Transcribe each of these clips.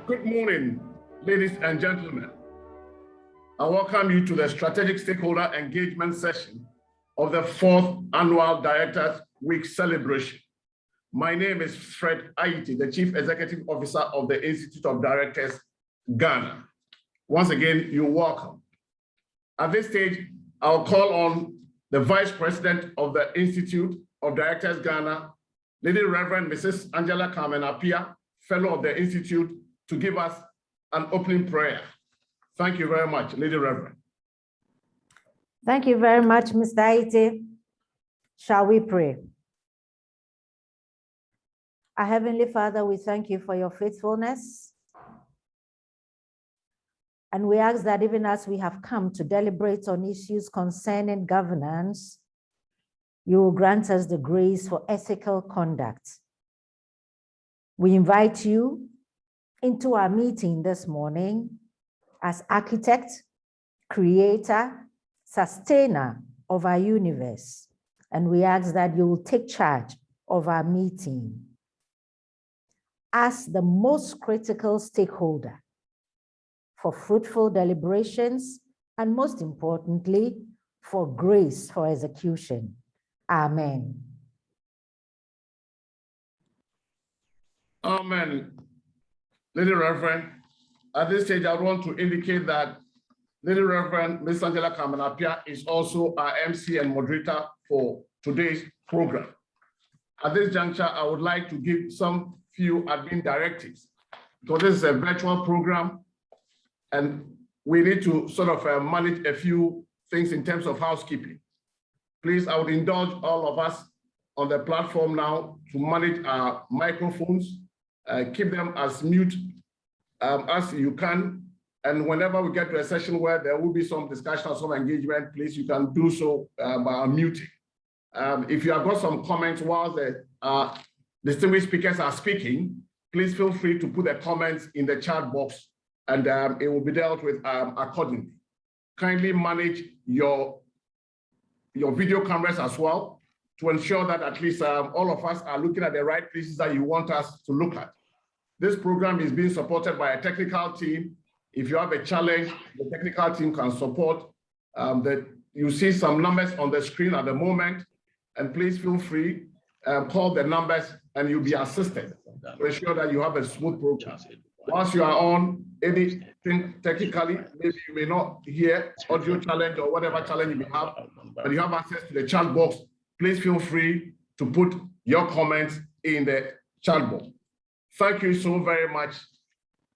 Good morning, ladies and gentlemen. I welcome you to the Strategic Stakeholder Engagement session of the 4th Annual Directors Week celebration. My name is Fred Aiti, the Chief Executive Officer of the Institute of Directors, Ghana. Once again, you're welcome. At this stage, I'll call on the Vice President of the Institute of Directors, Ghana, Lady Reverend Mrs. Angela Carmen Appiah, Fellow of the Institute, to give us an opening prayer. Thank you very much, Lady Reverend. Thank you very much, Mr. Aiti. Shall we pray? Our Heavenly Father, we thank you for your faithfulness. And we ask that even as we have come to deliberate on issues concerning governance, you will grant us the grace for ethical conduct. We invite you into our meeting this morning as architect, creator, sustainer of our universe. And we ask that you will take charge of our meeting as the most critical stakeholder for fruitful deliberations, and most importantly, for grace for execution. Amen. Amen. Lady Reverend, at this stage, I want to indicate that Lady Reverend Ms. Angela Carmen Appiah is also our MC and moderator for today's program. At this juncture, I would like to give some few admin directives, because this is a virtual program and we need to sort of manage a few things in terms of housekeeping. Please, I would indulge all of us on the platform now to manage our microphones, keep them as mute as you can. And whenever we get to a session where there will be some discussion or some engagement, please, you can do so by unmuting. If you have got some comments while the distinguished speakers are speaking, please feel free to put the comments in the chat box, and it will be dealt with accordingly. Kindly manage your video cameras as well to ensure that at least all of us are looking at the right places that you want us to look at. This program is being supported by a technical team. If you have a challenge, the technical team can support. You see some numbers on the screen at the moment, and please feel free, call the numbers and you'll be assisted to ensure that you have a smooth program. Once you are on anything technically, maybe you may not hear audio challenge or whatever challenge you may have, but you have access to the chat box. Please feel free to put your comments in the chat box. Thank you so very much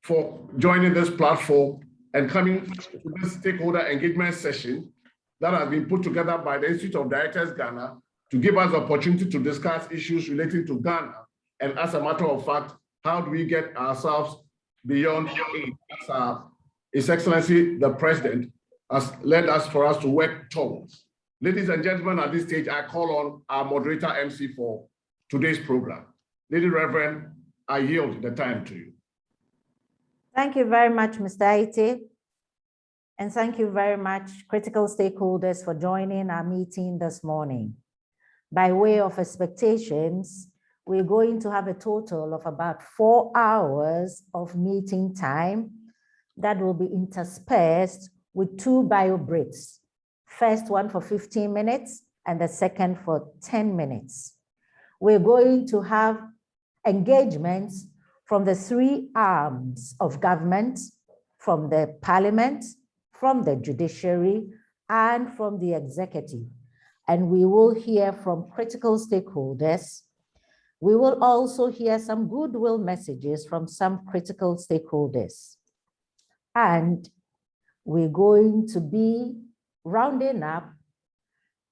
for joining this platform and coming to this stakeholder engagement session that has been put together by the Institute of Directors Ghana to give us the opportunity to discuss issues relating to Ghana. And as a matter of fact, how do we get ourselves beyond aid? His Excellency, the President, has led us for us to work towards. Ladies and gentlemen, at this stage, I call on our moderator MC for today's program. Lady Reverend, I yield the time to you. Thank you very much, Mr. Aiti. And thank you very much, critical stakeholders, for joining our meeting this morning. By way of expectations, we're going to have a total of about 4 hours of meeting time that will be interspersed with 2 bio breaks. First one for 15 minutes and the second for 10 minutes. We're going to have engagements from the 3 arms of government, from the Parliament, from the judiciary, and from the executive. And we will hear from critical stakeholders. We will also hear some goodwill messages from some critical stakeholders. And we're going to be rounding up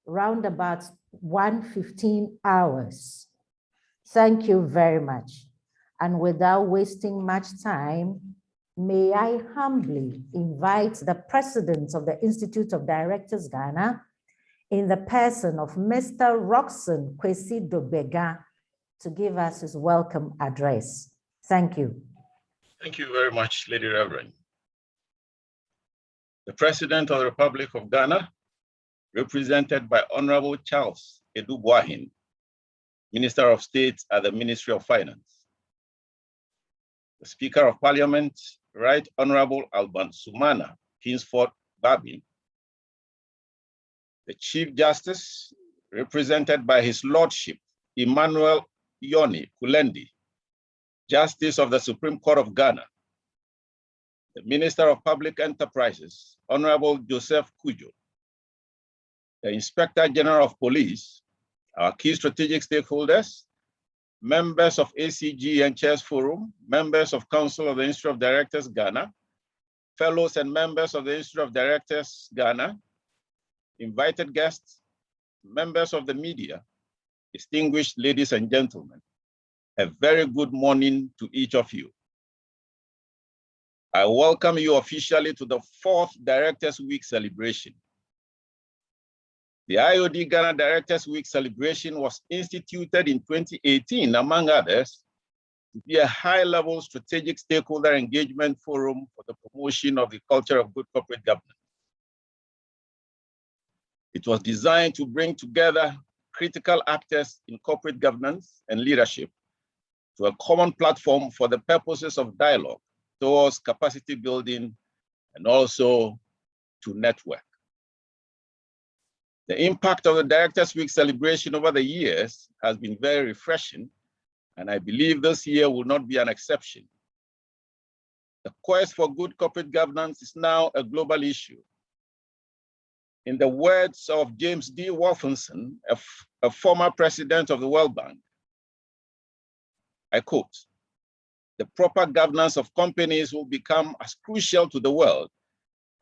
round about 1:15 hours. Thank you very much. And without wasting much time, may I humbly invite the President of the Institute of Directors Ghana, in the person of Mr. Roxon Kwesi Dobega, to give us his welcome address. Thank you. Thank you very much, Lady Reverend. The President of the Republic of Ghana, represented by Honorable Charles Edu Boahin, Minister of State at the Ministry of Finance. the Speaker of Parliament, Right Honorable Alban Sumana Kingsford Babin, the Chief Justice, represented by His Lordship Emmanuel Yoni Kulendi, Justice of the Supreme Court of Ghana, the Minister of Public Enterprises, Honorable Joseph Kujo, the Inspector General of Police, our key strategic stakeholders, members of ACG and Chairs Forum, members of Council of the Institute of Directors Ghana, fellows and members of the Institute of Directors Ghana, invited guests, members of the media, distinguished ladies and gentlemen, a very good morning to each of you. I welcome you officially to the 4th Directors Week celebration. The IoD Ghana Directors Week celebration was instituted in 2018, among others, to be a high-level strategic stakeholder engagement forum for the promotion of the culture of good corporate governance. It was designed to bring together critical actors in corporate governance and leadership to a common platform for the purposes of dialogue towards capacity building and also to network. The impact of the Directors Week celebration over the years has been very refreshing, and I believe this year will not be an exception. The quest for good corporate governance is now a global issue. In the words of James D. Wolfenson, a former president of the World Bank, I quote, "The proper governance of companies will become as crucial to the world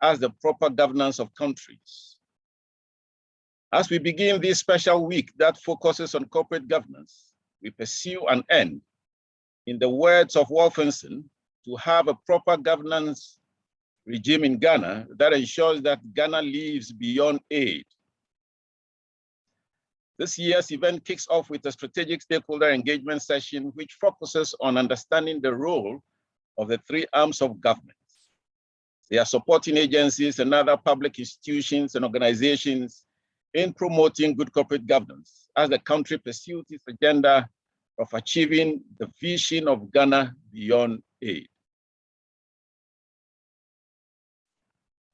as the proper governance of countries." As we begin this special week that focuses on corporate governance, we pursue an end, in the words of Wolfenson, to have a proper governance regime in Ghana that ensures that Ghana lives beyond aid. This year's event kicks off with a strategic stakeholder engagement session, which focuses on understanding the role of the 3 arms of government. They are supporting agencies and other public institutions and organizations in promoting good corporate governance as the country pursues its agenda of achieving the vision of Ghana beyond aid.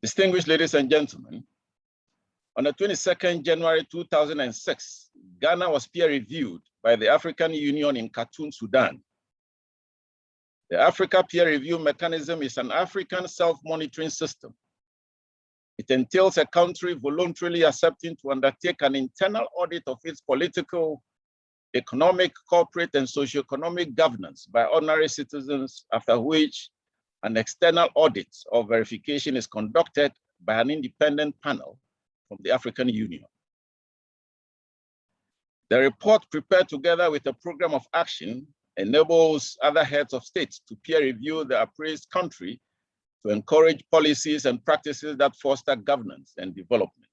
Distinguished ladies and gentlemen, on the 22nd January 2006, Ghana was peer-reviewed by the African Union in Khartoum, Sudan. The Africa Peer Review Mechanism is an African self-monitoring system. It entails a country voluntarily accepting to undertake an internal audit of its political, economic, corporate, and socio-economic governance by ordinary citizens, after which an external audit or verification is conducted by an independent panel from the African Union. The report, prepared together with a program of action, enables other heads of states to peer review the appraised country to encourage policies and practices that foster governance and development.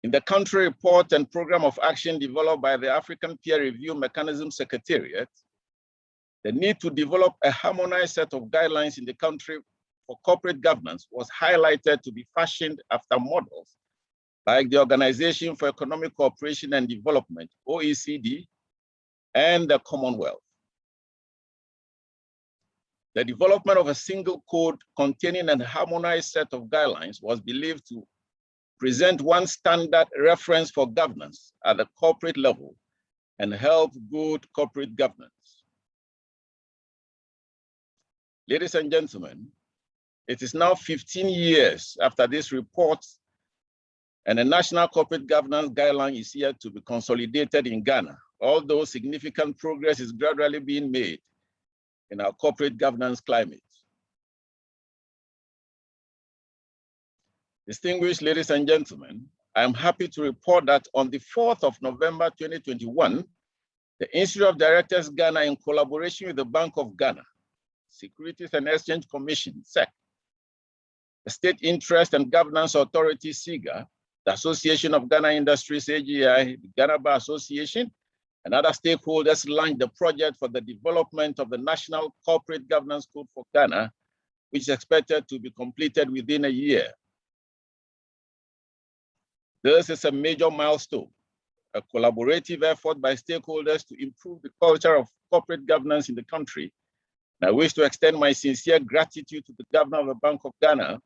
In the country report and program of action developed by the African Peer Review Mechanism Secretariat, the need to develop a harmonized set of guidelines in the country for corporate governance was highlighted to be fashioned after models like the Organization for Economic Cooperation and Development, OECD, and the Commonwealth. The development of a single code containing a harmonized set of guidelines was believed to present one standard reference for governance at the corporate level and help good corporate governance. Ladies and gentlemen, it is now 15 years after this report, and a national corporate governance guideline is here to be consolidated in Ghana, although significant progress is gradually being made in our corporate governance climate. Distinguished ladies and gentlemen, I am happy to report that on the 4th of November 2021, the Institute of Directors Ghana, in collaboration with the Bank of Ghana, Securities and Exchange Commission, SEC, the State Interest and Governance Authority, SIGA, the Association of Ghana Industries, AGI, the Ghana Bar Association, and other stakeholders launched the project for the development of the National Corporate Governance Code for Ghana, which is expected to be completed within a year. This is a major milestone, a collaborative effort by stakeholders to improve the culture of corporate governance in the country And I wish to extend my sincere gratitude to the Governor of the Bank of Ghana,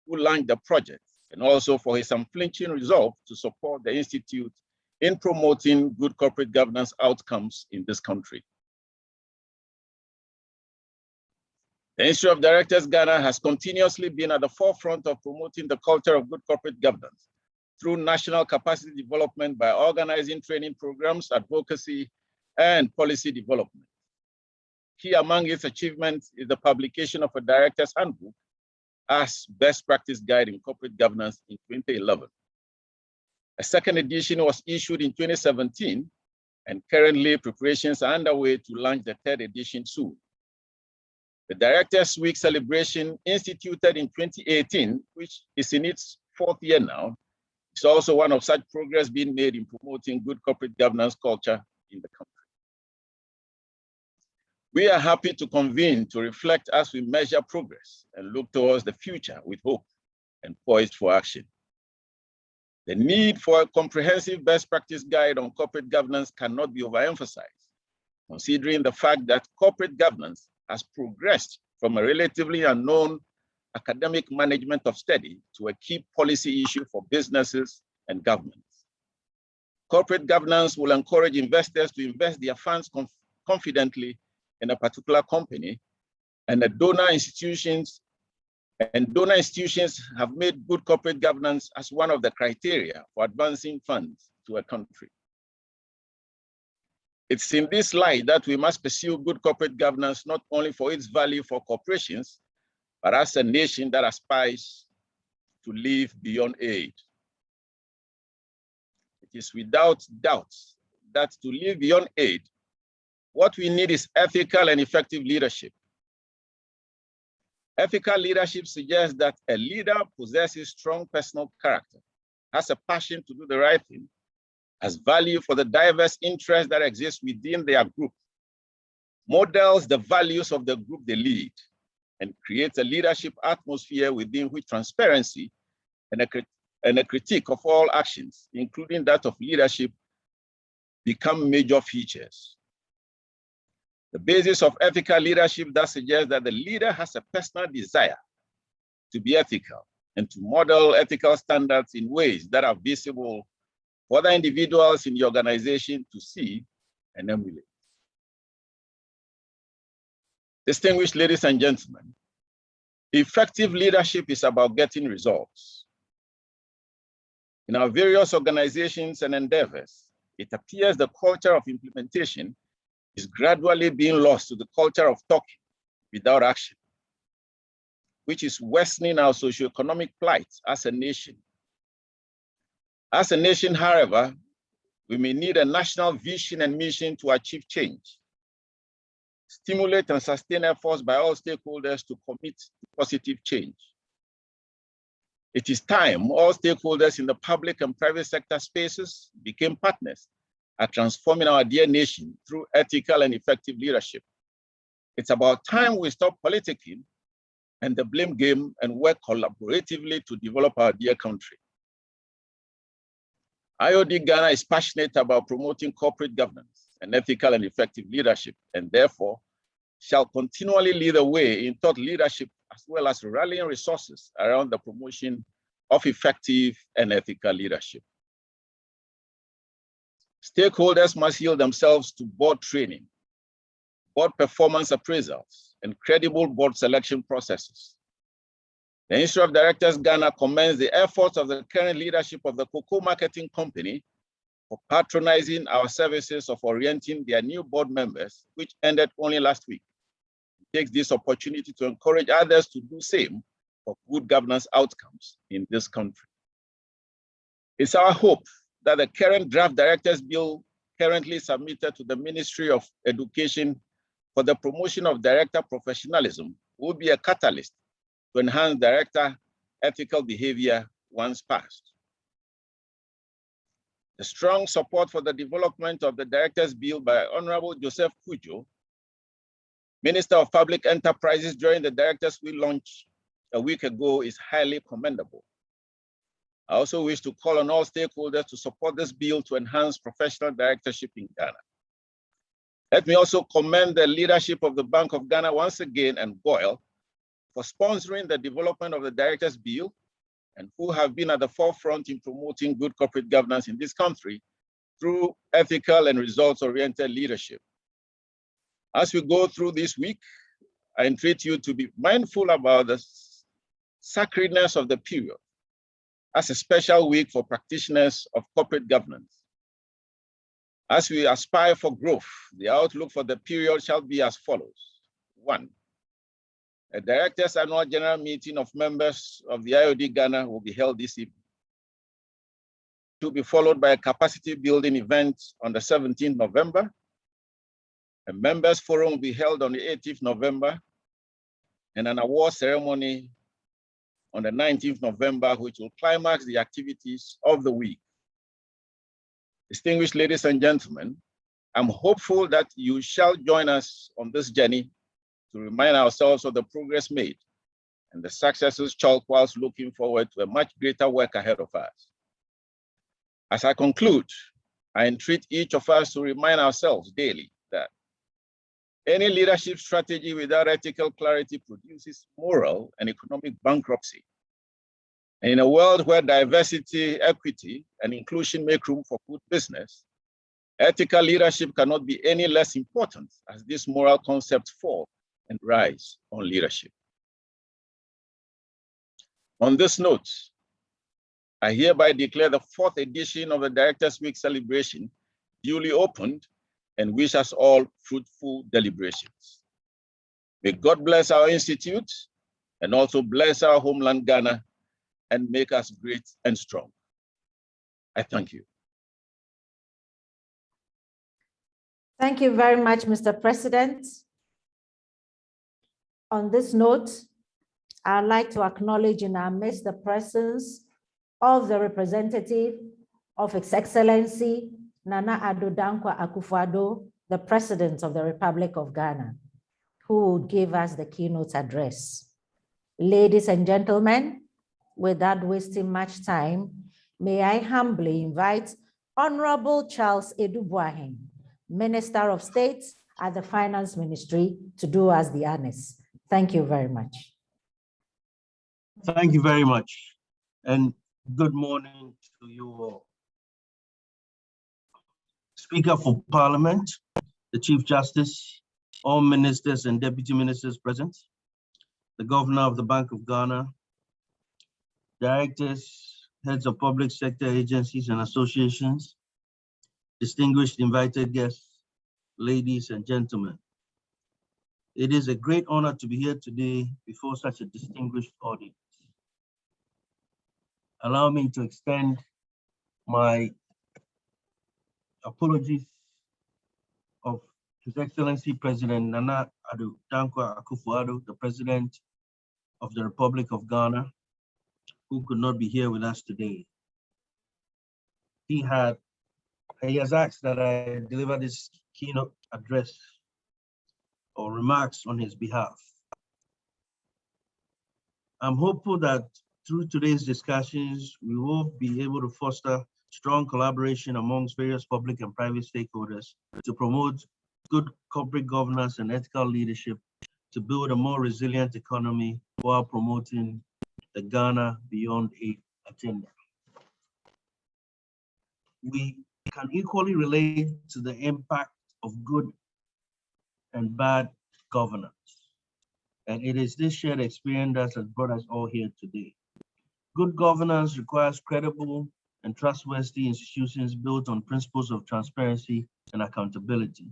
who launched the project, and also for his unflinching resolve to support the Institute in promoting good corporate governance outcomes in this country. The Institute of Directors Ghana has continuously been at the forefront of promoting the culture of good corporate governance through national capacity development by organizing training programs, advocacy, and policy development. Key among its achievements is the publication of a Director's Handbook as best practice guide in corporate governance in 2011. A second edition was issued in 2017, and currently preparations are underway to launch the third edition soon. The Directors Week celebration, instituted in 2018, which is in its fourth year now, is also one of such progress being made in promoting good corporate governance culture in the country. We are happy to convene to reflect as we measure progress and look towards the future with hope and poised for action. The need for a comprehensive best practice guide on corporate governance cannot be overemphasized, considering the fact that corporate governance has progressed from a relatively unknown academic management of study to a key policy issue for businesses and governments. Corporate governance will encourage investors to invest their funds confidently in a particular company, and the donor institutions have made good corporate governance as one of the criteria for advancing funds to a country. It's in this light that we must pursue good corporate governance, not only for its value for corporations, but as a nation that aspires to live beyond aid. It is without doubt that to live beyond aid, what we need is ethical and effective leadership. Ethical leadership suggests that a leader possesses strong personal character, has a passion to do the right thing, has value for the diverse interests that exist within their group, models the values of the group they lead, and creates a leadership atmosphere within which transparency and a critique of all actions, including that of leadership, become major features. The basis of ethical leadership that suggests that the leader has a personal desire to be ethical and to model ethical standards in ways that are visible for other individuals in the organization to see and emulate. Distinguished ladies and gentlemen, effective leadership is about getting results. In our various organizations and endeavors, it appears the culture of implementation is gradually being lost to the culture of talking without action, which is worsening our socioeconomic plight as a nation. As a nation, however, we may need a national vision and mission to achieve change, stimulate and sustain efforts by all stakeholders to commit to positive change. It is time all stakeholders in the public and private sector spaces became partners at transforming our dear nation through ethical and effective leadership. It's about time we stop politicking and the blame game and work collaboratively to develop our dear country. IoD Ghana is passionate about promoting corporate governance and ethical and effective leadership, and therefore shall continually lead the way in thought leadership, as well as rallying resources around the promotion of effective and ethical leadership. Stakeholders must yield themselves to board training, board performance appraisals, and credible board selection processes. The Institute of Directors Ghana commends the efforts of the current leadership of the Cocoa Marketing Company for patronizing our services of orienting their new board members, which ended only last week. It takes this opportunity to encourage others to do the same for good governance outcomes in this country. It's our hope that the current draft Directors Bill currently submitted to the Ministry of Education for the promotion of director professionalism will be a catalyst to enhance director ethical behavior once passed. The strong support for the development of the Directors Bill by Honorable Joseph Kujo, Minister of Public Enterprises, during the Directors Week launch a week ago is highly commendable. I also wish to call on all stakeholders to support this bill to enhance professional directorship in Ghana. Let me also commend the leadership of the Bank of Ghana once again and GOIL for sponsoring the development of the Directors' Bill and who have been at the forefront in promoting good corporate governance in this country through ethical and results-oriented leadership. As we go through this week, I entreat you to be mindful about the sacredness of the period as a special week for practitioners of corporate governance. As we aspire for growth, the outlook for the period shall be as follows. 1, a Directors' Annual General Meeting of members of the IoD Ghana will be held this evening. To be followed by a capacity building event on the 17th November. A members forum will be held on the 18th November and an award ceremony on the 19th November, which will climax the activities of the week. Distinguished ladies and gentlemen, I'm hopeful that you shall join us on this journey to remind ourselves of the progress made and the successes chalked whilst looking forward to a much greater work ahead of us. As I conclude, I entreat each of us to remind ourselves daily that any leadership strategy without ethical clarity produces moral and economic bankruptcy. And in a world where diversity, equity, and inclusion make room for good business, ethical leadership cannot be any less important as these moral concepts fall and rise on leadership. On this note, I hereby declare the 4th edition of the Directors' Week celebration duly opened and wish us all fruitful deliberations. May God bless our institute and also bless our homeland Ghana and make us great and strong. I thank you. Thank you very much, Mr. President. On this note, I'd like to acknowledge in our midst the presence of the representative of His Excellency Nana Addo Dankwa Akufo-Addo, the President of the Republic of Ghana, who will give us the keynote address. Ladies and gentlemen, without wasting much time, may I humbly invite Honorable Charles Edubuahin, Minister of State at the Finance Ministry, to do us the honors. Thank you very much. Thank you very much, and good morning to you all. Speaker for Parliament, the Chief Justice, all ministers and deputy ministers present, the Governor of the Bank of Ghana, directors, heads of public sector agencies and associations, distinguished invited guests, ladies and gentlemen. It is a great honor to be here today before such a distinguished audience. Allow me to extend my apologies of His Excellency President Nana Addo Dankwa Akufo-Addo, the President of the Republic of Ghana, who could not be here with us today. He has asked that I deliver this keynote address or remarks on his behalf. I'm hopeful that through today's discussions, we will be able to foster strong collaboration amongst various public and private stakeholders to promote good corporate governance and ethical leadership to build a more resilient economy while promoting the Ghana Beyond Aid agenda. We can equally relate to the impact of good and bad governance. And it is this shared experience that has brought us all here today. Good governance requires credible and trustworthy institutions built on principles of transparency and accountability.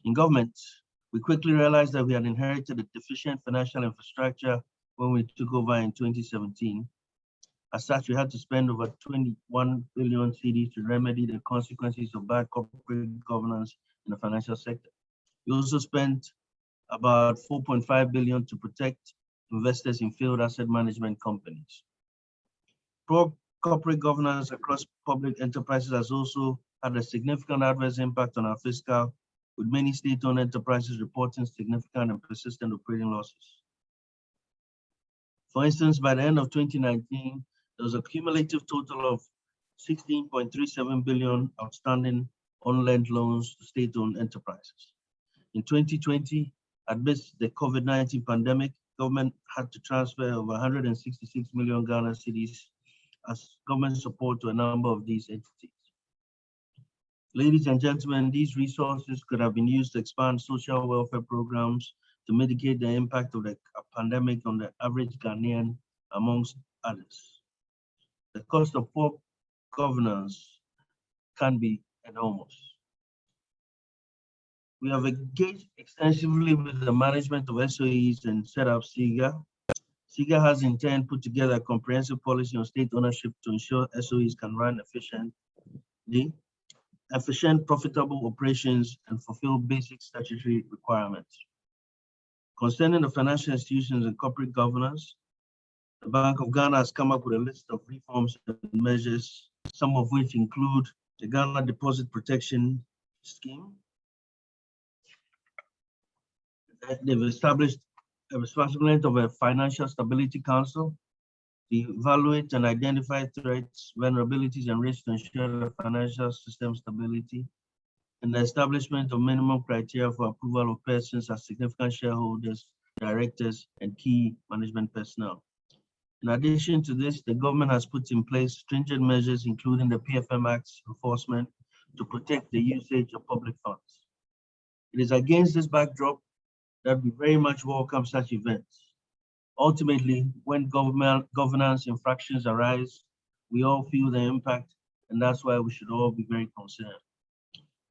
In government, we quickly realized that we had inherited a deficient financial infrastructure when we took over in 2017. As such, we had to spend over 21 billion cedis to remedy the consequences of bad corporate governance in the financial sector. We also spent about 4.5 billion to protect investors in failed asset management companies. Poor corporate governance across public enterprises has also had a significant adverse impact on our fiscal, with many state-owned enterprises reporting significant and persistent operating losses. For instance, by the end of 2019, there was a cumulative total of 16.37 billion outstanding on-lent loans to state-owned enterprises. In 2020, amidst the COVID-19 pandemic, government had to transfer over 166 million Ghana cedis as government support to a number of these entities. Ladies and gentlemen, these resources could have been used to expand social welfare programs to mitigate the impact of the pandemic on the average Ghanaian, amongst others. The cost of poor governance can be enormous. We have engaged extensively with the management of SOEs and set up SIGA. SIGA has in turn put together a comprehensive policy on state ownership to ensure SOEs can run efficient, profitable operations and fulfill basic statutory requirements. Concerning the financial institutions and corporate governance, the Bank of Ghana has come up with a list of reforms and measures, some of which include the Ghana Deposit Protection Scheme. They've established a responsibility of a Financial Stability Council to evaluate and identify threats, vulnerabilities, and risks to ensure the financial system stability, and the establishment of minimum criteria for approval of persons as significant shareholders, directors, and key management personnel. In addition to this, the government has put in place stringent measures, including the PFM Act's enforcement to protect the usage of public funds. It is against this backdrop that we very much welcome such events. Ultimately, when governance infractions arise, we all feel the impact, and that's why we should all be very concerned.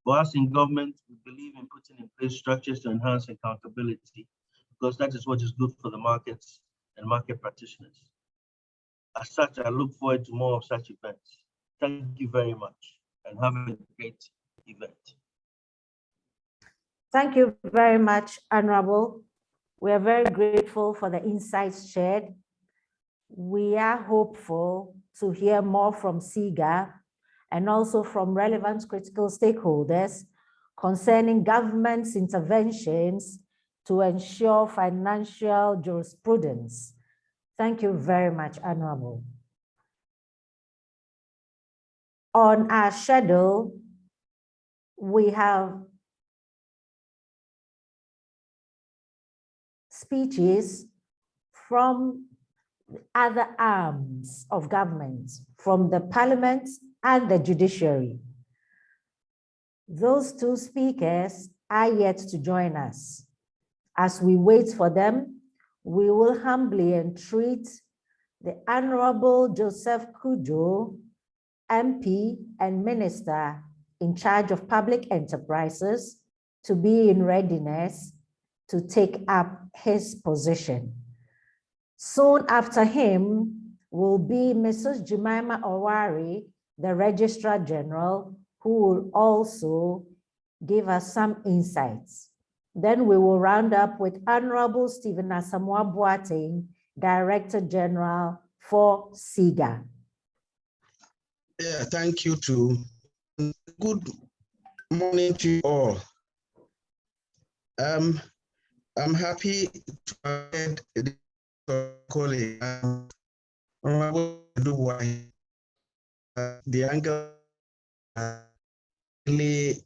For us in government, we believe in putting in place structures to enhance accountability, because that is what is good for the markets and market practitioners. As such, I look forward to more of such events. Thank you very much, and have a great event. Thank you very much, Honorable. We are very grateful for the insights shared. We are hopeful to hear more from SIGA and also from relevant critical stakeholders concerning government's interventions to ensure financial jurisprudence. Thank you very much, Honorable. On our schedule, we have speeches from other arms of government, from the Parliament and the judiciary. Those two speakers are yet to join us. As we wait for them, we will humbly entreat the Honorable Joseph Kujo, MP and Minister in charge of public enterprises, to be in readiness to take up his position. Soon after him will be Mrs. Jemima Owari, the Registrar General, who will also give us some insights. Then we will round up with Honorable Stephen Asamoah Boateng, Director General for SIGA. Yeah, thank you too. Good morning to you all. I'm happy to have the colleague, Honorable the angle really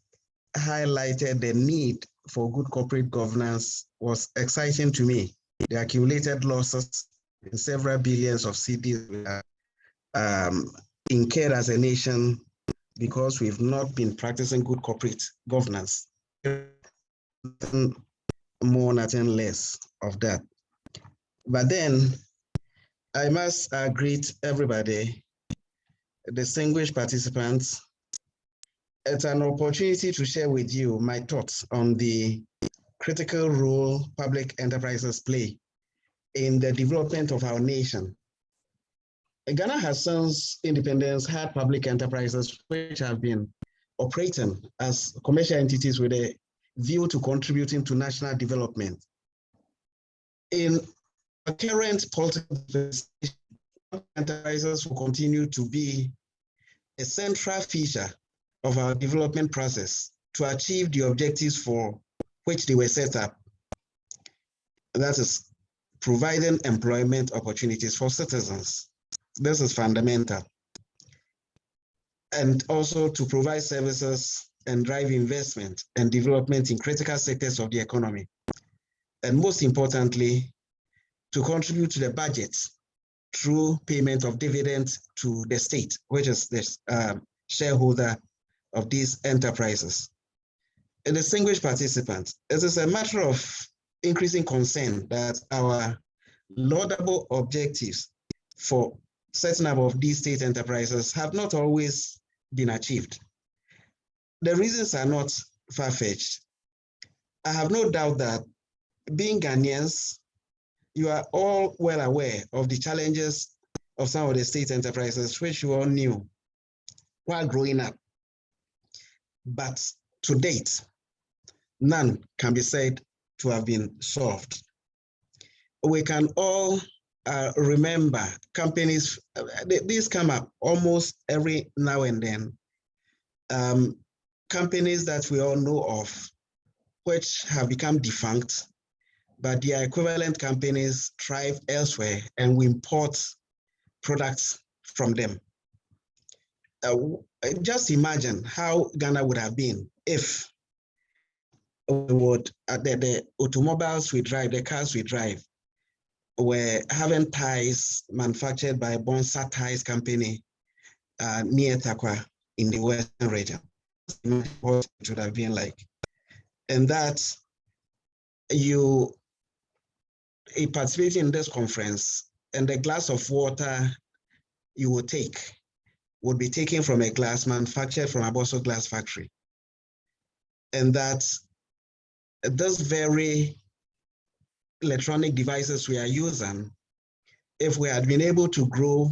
highlighted the need for good corporate governance was exciting to me. The accumulated losses in several billions of cedis incurred as a nation because we've not been practicing good corporate governance. More, nothing less of that. But then I must greet everybody, distinguished participants. It's an opportunity to share with you my thoughts on the critical role public enterprises play in the development of our nation. Ghana has since independence had public enterprises which have been operating as commercial entities with a view to contributing to national development. In the current political enterprises will continue to be a central feature of our development process to achieve the objectives for which they were set up. That is providing employment opportunities for citizens. This is fundamental. And also to provide services and drive investment and development in critical sectors of the economy. And most importantly, to contribute to the budget through payment of dividends to the state, which is the shareholder of these enterprises. And distinguished participants, it is a matter of increasing concern that our laudable objectives for setting up of these state enterprises have not always been achieved. The reasons are not far-fetched. I have no doubt that being Ghanaians, you are all well aware of the challenges of some of the state enterprises, which you all knew while growing up. But to date, none can be said to have been solved. We can all remember companies, these come up almost every now and then, companies that we all know of, which have become defunct, but their equivalent companies thrive elsewhere and we import products from them. Just imagine how Ghana would have been if we would, the automobiles we drive, the cars we drive, were having ties manufactured by a Bonsa Ties company near Takwa in the Western region. What it would have been like. And that you participating in this conference and the glass of water you will take would be taken from a glass manufactured from a Bosso glass factory. And that those very electronic devices we are using, if we had been able to grow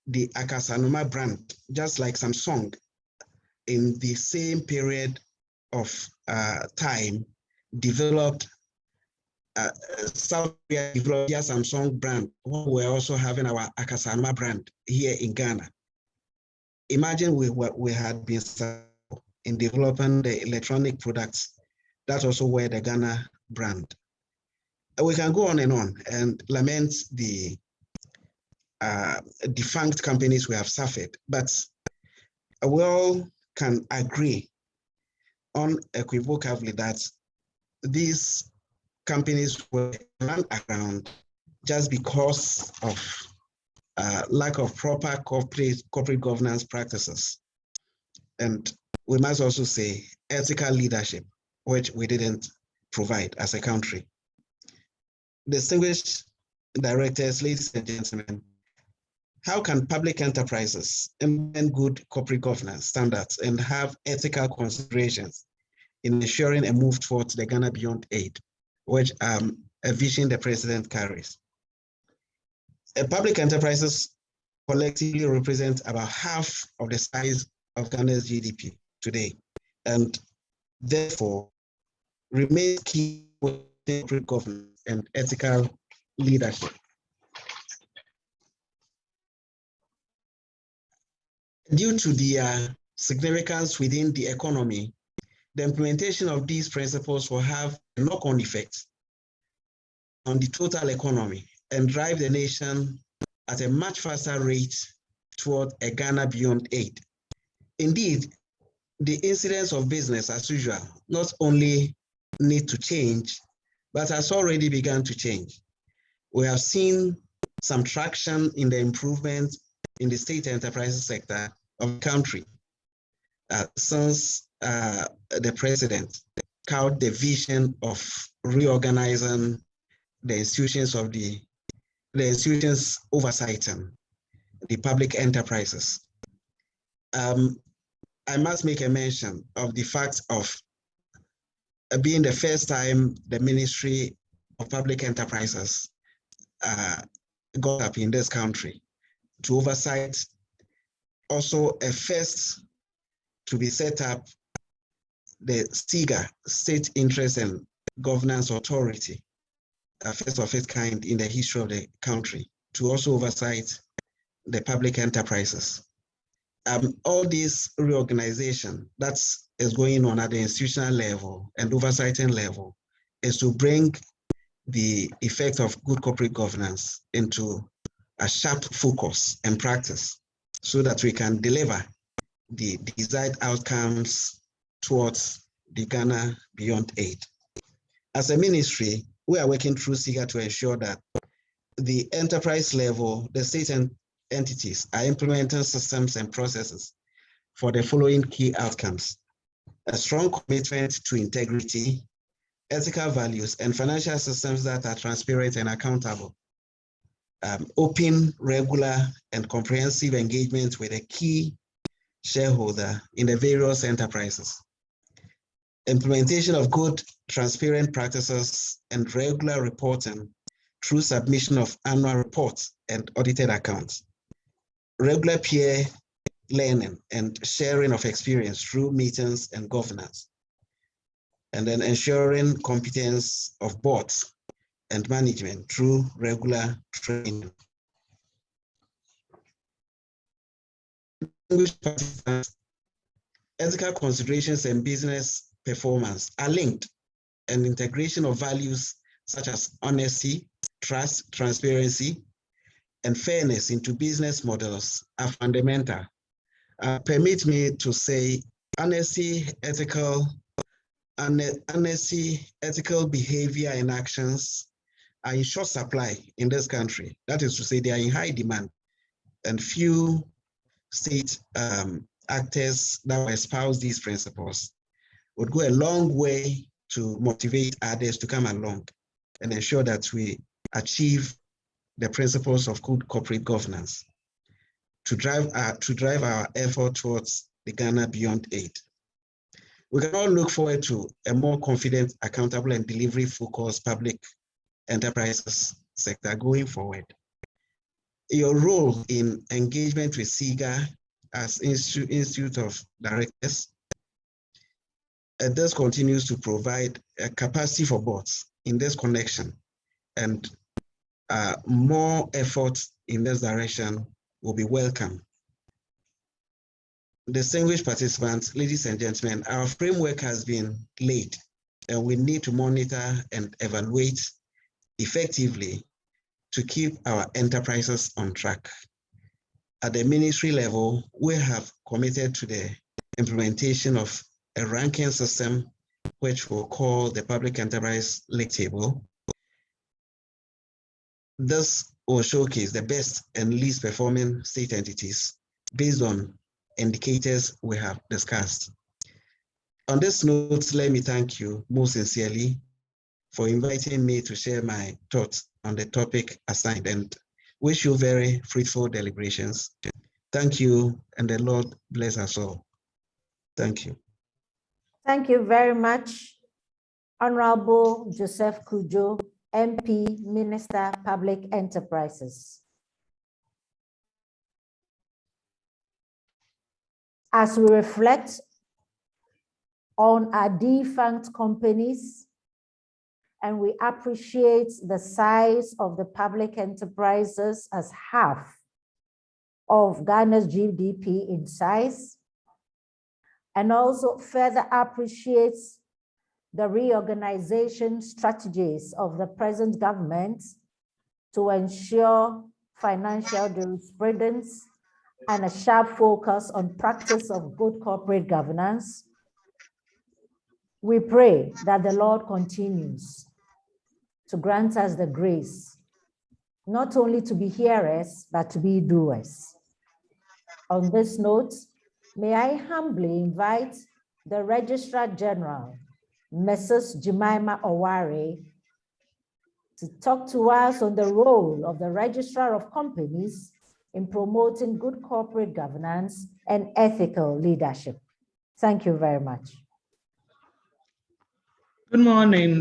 the Akasanoma brand, just like Samsung, in the same period of time, developed South Korea developed their Samsung brand. We're also having our Akasanoma brand here in Ghana. Imagine we had been in developing the electronic products. That's also where the Ghana brand. We can go on and lament the defunct companies we have suffered, but we all can agree unequivocally that these companies were run around just because of lack of proper corporate governance practices. And we must also say ethical leadership, which we didn't provide as a country. Distinguished directors, ladies and gentlemen, how can public enterprises implement good corporate governance standards and have ethical considerations in ensuring a move towards the Ghana Beyond 8, which a vision the president carries? Public enterprises collectively represent about half of the size of Ghana's GDP today, and therefore remain key with corporate governance and ethical leadership. Due to their significance within the economy, the implementation of these principles will have a knock-on effect on the total economy and drive the nation at a much faster rate toward a Ghana Beyond 8. Indeed, the incidence of business as usual not only need to change, but has already begun to change. We have seen some traction in the improvement in the state enterprises sector of the country since the president called the vision of reorganizing the institutions of the institutions oversighting the public enterprises. I must make a mention of the fact of being the first time the Ministry of Public Enterprises got up in this country to oversight, also a first to be set up the SIGA, State Interest and Governance Authority, first of its kind in the history of the country, to also oversight the public enterprises. All this reorganization that is going on at the institutional level and oversighting level is to bring the effect of good corporate governance into a sharp focus and practice so that we can deliver the desired outcomes towards the Ghana Beyond Aid. As a ministry, we are working through SIGA to ensure that the enterprise level, the state entities are implementing systems and processes for the following key outcomes: a strong commitment to integrity, ethical values, and financial systems that are transparent and accountable. Open, regular, and comprehensive engagement with a key shareholder in the various enterprises. Implementation of good, transparent practices and regular reporting through submission of annual reports and audited accounts. Regular peer learning and sharing of experience through meetings and governance. And then ensuring competence of boards and management through regular training. Ethical considerations and business performance are linked, and integration of values such as honesty, trust, transparency, and fairness into business models are fundamental. Permit me to say honesty, ethical behavior and actions are in short supply in this country. That is to say, they are in high demand, and few state actors that will espouse these principles would go a long way to motivate others to come along and ensure that we achieve the principles of good corporate governance to drive our effort towards the Ghana Beyond Aid. We can all look forward to a more confident, accountable, and delivery-focused public enterprises sector going forward. Your role in engagement with SIGA as Institute of Directors, this continues to provide a capacity for boards in this connection, and more effort in this direction will be welcome. Distinguished participants, ladies and gentlemen, our framework has been laid, and we need to monitor and evaluate effectively to keep our enterprises on track. At the ministry level, we have committed to the implementation of a ranking system, which we'll call the Public Enterprise League Table. This will showcase the best and least performing state entities based on indicators we have discussed. On this note, let me thank you most sincerely for inviting me to share my thoughts on the topic assigned, and wish you very fruitful deliberations. Thank you, and the Lord bless us all. Thank you. Thank you very much, Honorable Joseph Kudjo, MP, Minister, Public Enterprises. As we reflect on our defunct companies, and we appreciate the size of the public enterprises as half of Ghana's GDP in size, and also further appreciates the reorganization strategies of the present government to ensure financial jurisprudence and a sharp focus on practice of good corporate governance. We pray that the Lord continues to grant us the grace, not only to be hearers, but to be doers. On this note, may I humbly invite the Registrar General, Mrs. Jemima Oware, to talk to us on the role of the Registrar of Companies in promoting good corporate governance and ethical leadership. Thank you very much. Good morning,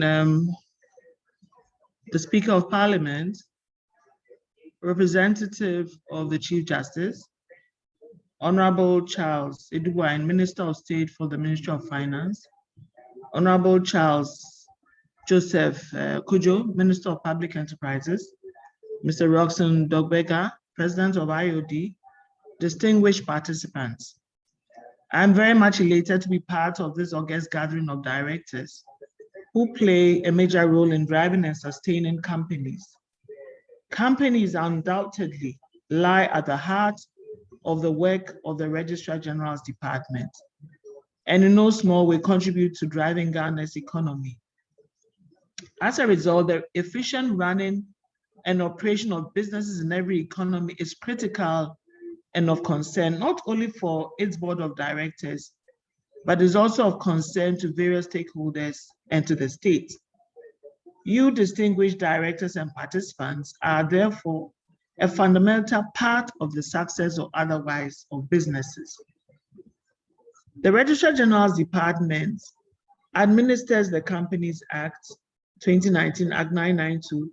the Speaker of Parliament, representative of the Chief Justice, Honorable Charles Edouard, Minister of State for the Ministry of Finance, Honorable Charles Joseph Kudjo, Minister of Public Enterprises, Mr. Roxanne Dogbega, President of IoD, distinguished participants. I'm very much elated to be part of this august gathering of directors who play a major role in driving and sustaining companies. Companies undoubtedly lie at the heart of the work of the Registrar General's Department. and in no small way contribute to driving Ghana's economy. As a result, the efficient running and operation of businesses in every economy is critical and of concern, not only for its board of directors, but is also of concern to various stakeholders and to the state. You distinguished directors and participants are therefore a fundamental part of the success or otherwise of businesses. The Registrar General's Department administers the Companies Act 2019, Act 992,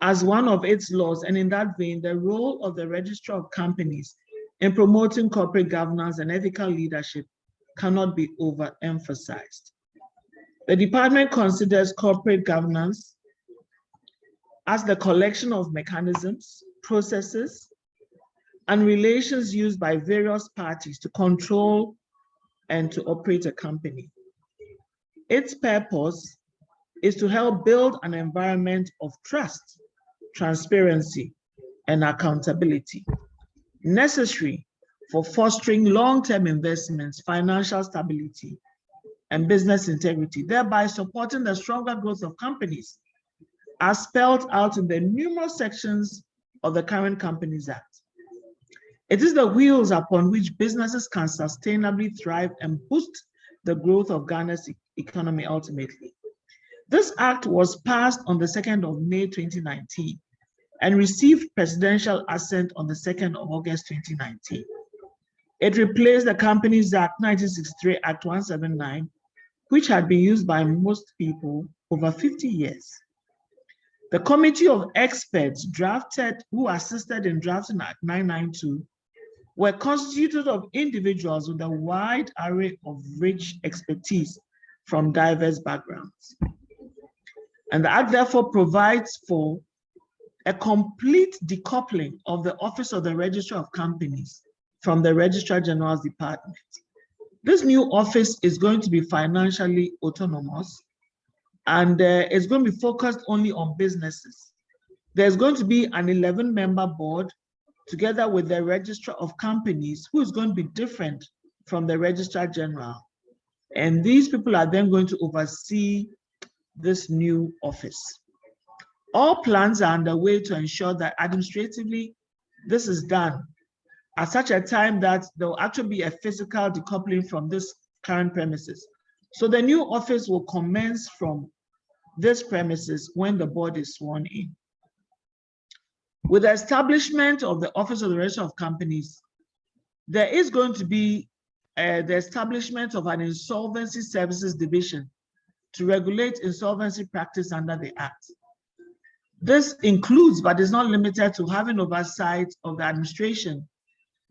as one of its laws, and in that vein, the role of the Registrar of Companies in promoting corporate governance and ethical leadership cannot be overemphasized. The department considers corporate governance as the collection of mechanisms, processes, and relations used by various parties to control and to operate a company. Its purpose is to help build an environment of trust, transparency, and accountability necessary for fostering long-term investments, financial stability, and business integrity, thereby supporting the stronger growth of companies as spelled out in the numerous sections of the current Companies Act. It is the wheels upon which businesses can sustainably thrive and boost the growth of Ghana's economy ultimately. This act was passed on the 2nd of May 2019 and received presidential assent on the 2nd of August 2019. It replaced the Companies Act 1963, Act 179, which had been used by most people over 50 years. The committee of experts who assisted in drafting Act 992 were constituted of individuals with a wide array of rich expertise from diverse backgrounds. And the Act therefore provides for a complete decoupling of the Office of the Registrar of Companies from the Registrar General's Department. This new office is going to be financially autonomous, and it's going to be focused only on businesses. There's going to be an 11-member board together with the Registrar of Companies, who is going to be different from the Registrar General. And these people are then going to oversee this new office. All plans are underway to ensure that administratively this is done at such a time that there will actually be a physical decoupling from this current premises. So the new office will commence from this premises when the board is sworn in. With the establishment of the Office of the Registrar of Companies, there is going to be the establishment of an insolvency services division to regulate insolvency practice under the Act. This includes, but is not limited to, having oversight of the administration,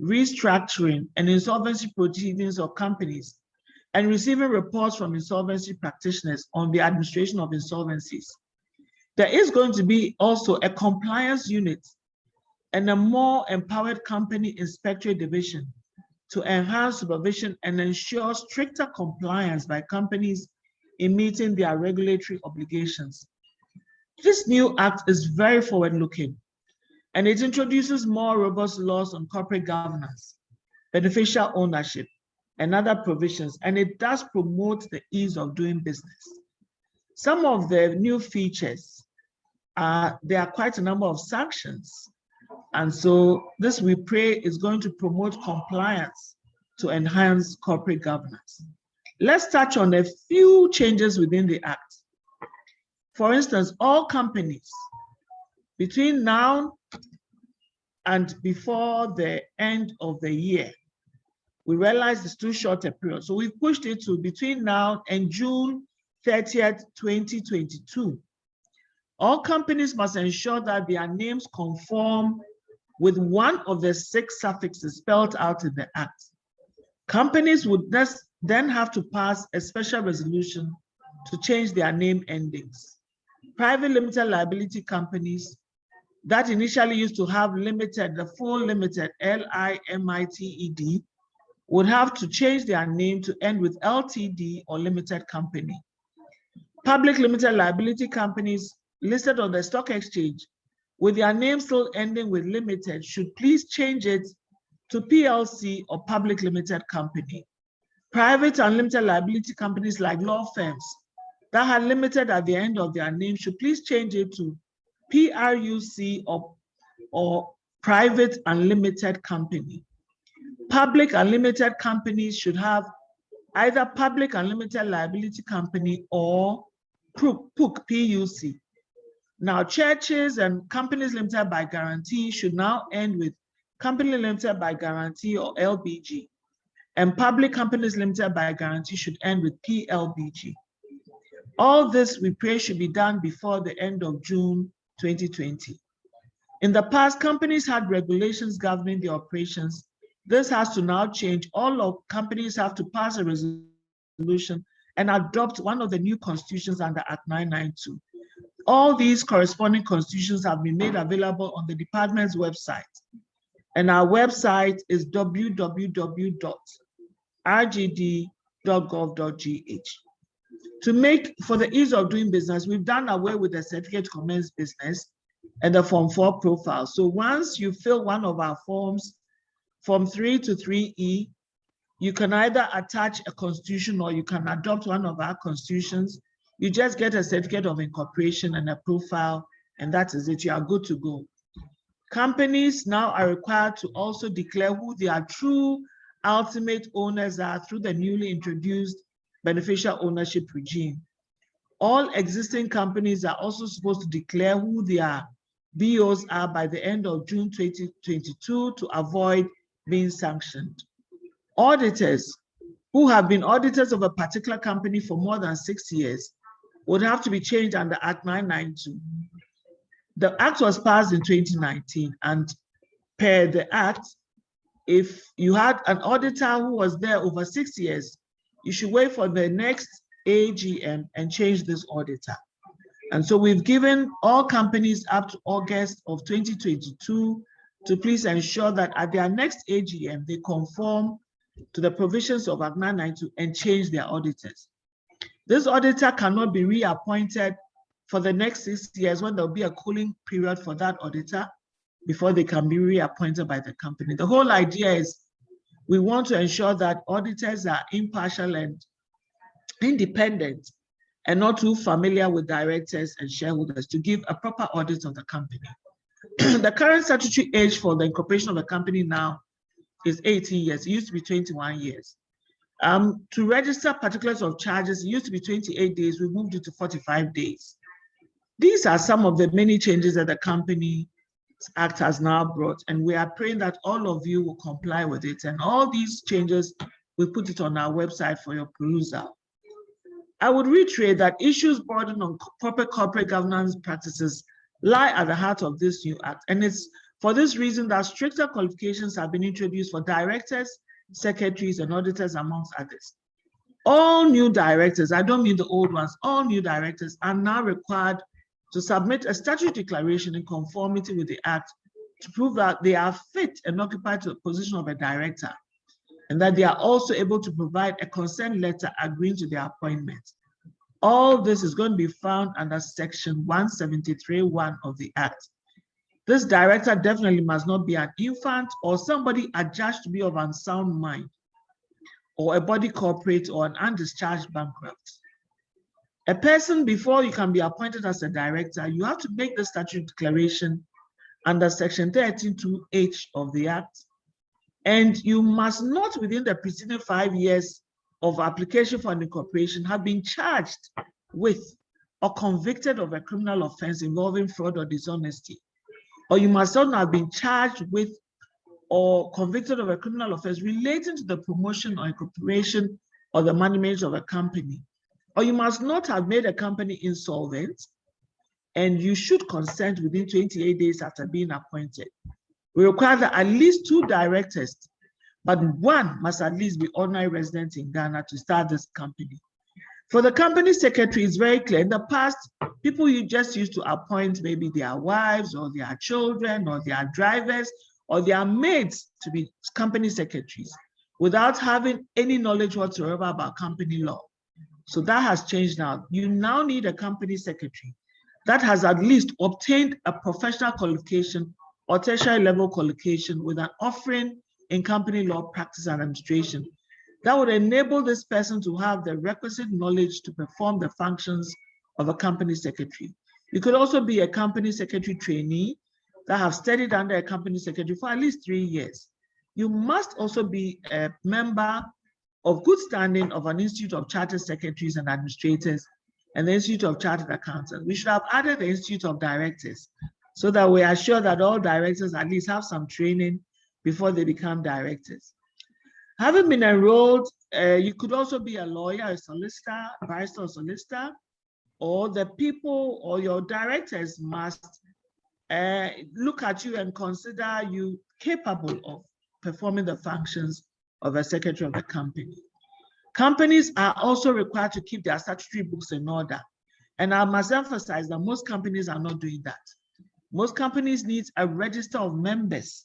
restructuring, and insolvency proceedings of companies, and receiving reports from insolvency practitioners on the administration of insolvencies. There is going to be also a compliance unit and a more empowered company inspectorate division to enhance supervision and ensure stricter compliance by companies in meeting their regulatory obligations. This new act is very forward-looking, and it introduces more robust laws on corporate governance, beneficial ownership, and other provisions, and it does promote the ease of doing business. Some of the new features there are quite a number of sanctions, and so this, we pray, is going to promote compliance to enhance corporate governance. Let's touch on a few changes within the Act. For instance, all companies between now and before the end of the year, we realize it's too short a period, so we've pushed it to between now and June 30th, 2022. All companies must ensure that their names conform with one of the 6 suffixes spelled out in the Act. Companies would then have to pass a special resolution to change their name endings. Private limited liability companies that initially used to have limited, the full limited, L-I-M-I-T-E-D, would have to change their name to end with LTD or limited company. Public limited liability companies listed on the stock exchange with their name still ending with limited should please change it to PLC or public limited company. Private and limited liability companies like law firms that had limited at the end of their name should please change it to PRUC or private unlimited company. Public unlimited companies should have either public unlimited liability company or PUC. Now, churches and companies limited by guarantee should now end with company limited by guarantee or LBG. And public companies limited by guarantee should end with PLBG. All this we pray should be done before the end of June 2020. In the past, companies had regulations governing their operations. This has to now change. All of companies have to pass a resolution and adopt one of the new constitutions under Act 992. All these corresponding constitutions have been made available on the department's website. And our website is www.rgd.gov.gh. For the ease of doing business, we've done away with the certificate to commence business and the Form 4 profile. So once you fill one of our forms, Form 3 to 3E, you can either attach a constitution or you can adopt one of our constitutions. You just get a certificate of incorporation and a profile, and that is it. You are good to go. Companies now are required to also declare who their true ultimate owners are through the newly introduced beneficial ownership regime. All existing companies are also supposed to declare who their BOs are by the end of June 2022 to avoid being sanctioned. Auditors who have been auditors of a particular company for more than 6 years would have to be changed under Act 992. The Act was passed in 2019, and per the Act, if you had an auditor who was there over 6 years, you should wait for the next AGM and change this auditor. And so we've given all companies up to August of 2022 to please ensure that at their next AGM, they conform to the provisions of Act 992 and change their auditors. This auditor cannot be reappointed for the next 6 years when there'll be a cooling period for that auditor before they can be reappointed by the company. The whole idea is we want to ensure that auditors are impartial and independent and not too familiar with directors and shareholders to give a proper audit of the company. The current statutory age for the incorporation of a company now is 18 years. It used to be 21 years. To register particulars of charges, it used to be 28 days. We moved it to 45 days. These are some of the many changes that the Companies Act has now brought, and we are praying that all of you will comply with it. And all these changes, we put it on our website for your perusal. I would reiterate that issues bordering on proper corporate governance practices lie at the heart of this new act. And it's for this reason that stricter qualifications have been introduced for directors, secretaries, and auditors, amongst others. All new directors, I don't mean the old ones, all new directors are now required to submit a statutory declaration in conformity with the act to prove that they are fit and occupied to the position of a director, and that they are also able to provide a consent letter agreeing to their appointment. All this is going to be found under section 173(1) of the act. This director definitely must not be an infant or somebody adjudged to be of unsound mind, or a body corporate or an undischarged bankrupt. A person, before you can be appointed as a director, you have to make the statutory declaration under section 13(2)(h) of the act. And you must not, within the preceding 5 years of application for an incorporation, have been charged with or convicted of a criminal offense involving fraud or dishonesty. Or you must not have been charged with or convicted of a criminal offense relating to the promotion or incorporation or the management of a company. Or you must not have made a company insolvent, and you should consent within 28 days after being appointed. We require that at least 2 directors, but 1 must at least be ordinary resident in Ghana to start this company. For the company secretary, it's very clear. In the past, people you just used to appoint maybe their wives or their children or their drivers or their maids to be company secretaries without having any knowledge whatsoever about company law. So that has changed now. You now need a company secretary that has at least obtained a professional qualification or tertiary level qualification with an offering in company law practice and administration. that would enable this person to have the requisite knowledge to perform the functions of a company secretary. You could also be a company secretary trainee that have studied under a company secretary for at least 3 years. You must also be a member of good standing of an Institute of Chartered Secretaries and Administrators and the Institute of Chartered Accountants. We should have added the Institute of Directors so that we are sure that all directors at least have some training before they become directors. Having been enrolled, you could also be a lawyer, a solicitor, a barrister or solicitor, or the people or your directors must look at you and consider you capable of performing the functions of a secretary of the company. Companies are also required to keep their statutory books in order. And I must emphasize that most companies are not doing that. Most companies need a register of members,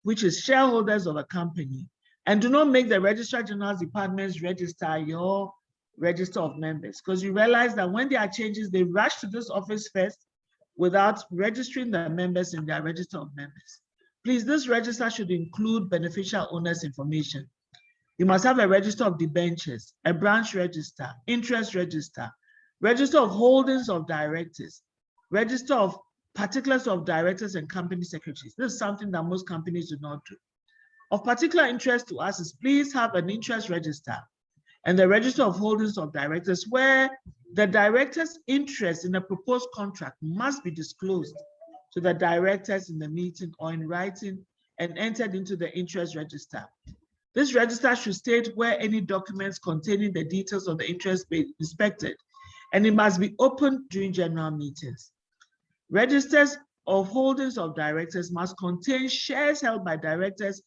which is shareholders of a company. And do not make the Registrar General's Department's register your register of members, because you realize that when there are changes, they rush to this office first without registering the members in their register of members. Please, this register should include beneficial owners information. You must have a register of debentures, a branch register, interest register, register of holdings of directors, register of particulars of directors and company secretaries. This is something that most companies do not do. Of particular interest to us is please have an interest register and the register of holdings of directors where the director's interest in a proposed contract must be disclosed to the directors in the meeting or in writing and entered into the interest register. This register should state where any documents containing the details of the interest be inspected, and it must be opened during general meetings. Registers of holdings of directors must contain shares held by directors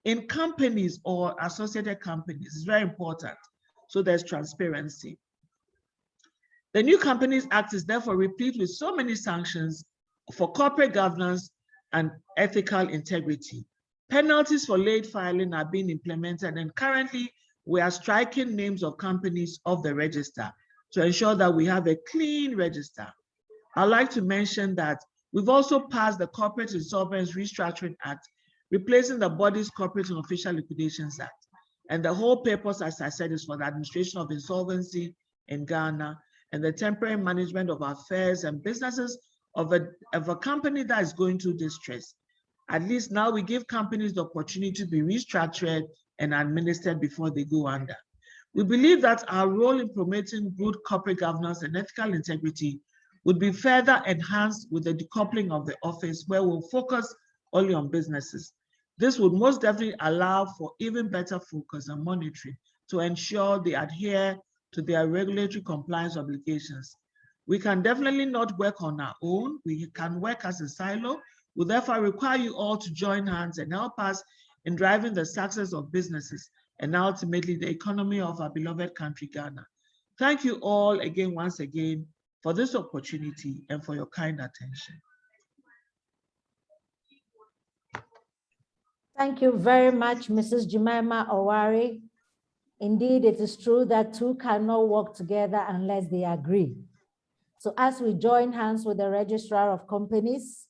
in companies or associated companies. It's very important, so there's transparency. The New Companies Act is therefore replete with so many sanctions for corporate governance and ethical integrity. Penalties for late filing are being implemented, and currently we are striking names of companies off the register to ensure that we have a clean register. I'd like to mention that we've also passed the Corporate Insolvency Restructuring Act, replacing the Body's Corporate and Official Liquidations Act. And the whole purpose, as I said, is for the administration of insolvency in Ghana and the temporary management of affairs and businesses of a company that is going through distress. At least now we give companies the opportunity to be restructured and administered before they go under. We believe that our role in promoting good corporate governance and ethical integrity would be further enhanced with the decoupling of the office, where we'll focus only on businesses. This would most definitely allow for even better focus and monitoring to ensure they adhere to their regulatory compliance obligations. We can definitely not work on our own. We can work as a silo. We therefore require you all to join hands and help us in driving the success of businesses and ultimately the economy of our beloved country, Ghana. Thank you all again, once again, for this opportunity and for your kind attention. Thank you very much, Mrs. Jemima Owari. Indeed, it is true that two cannot work together unless they agree. So as we join hands with the Registrar of Companies,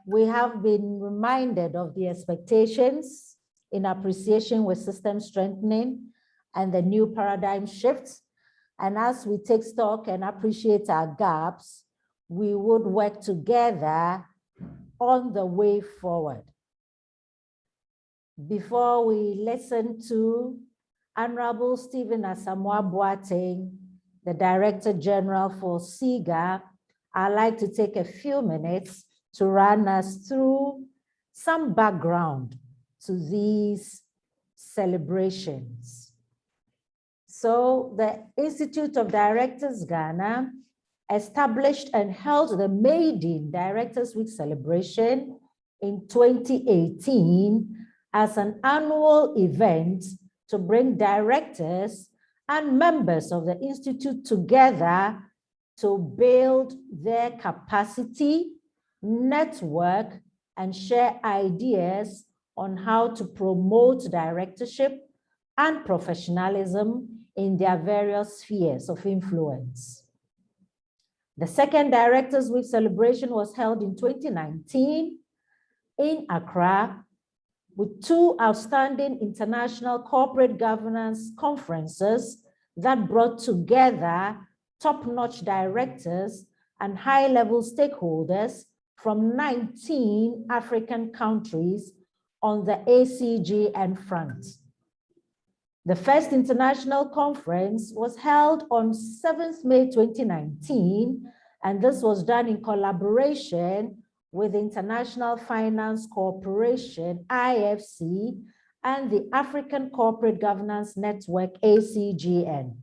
we have been reminded of the expectations in appreciation with system strengthening and the new paradigm shifts. And as we take stock and appreciate our gaps, we would work together on the way forward. Before we listen to Honorable Stephen Asamoah Boateng, the Director General for SIGA, I'd like to take a few minutes to run us through some background to these celebrations. So the Institute of Directors Ghana established and held the maiden Directors Week celebration in 2018 as an annual event to bring directors and members of the Institute together to build their capacity, network, and share ideas on how to promote directorship and professionalism in their various spheres of influence. The second Directors Week celebration was held in 2019 in Accra, with 2 outstanding international corporate governance conferences that brought together top-notch directors and high-level stakeholders from 19 African countries on the ACGN front. The first international conference was held on 7th May 2019, and this was done in collaboration with International Finance Corporation, IFC, and the African Corporate Governance Network, ACGN.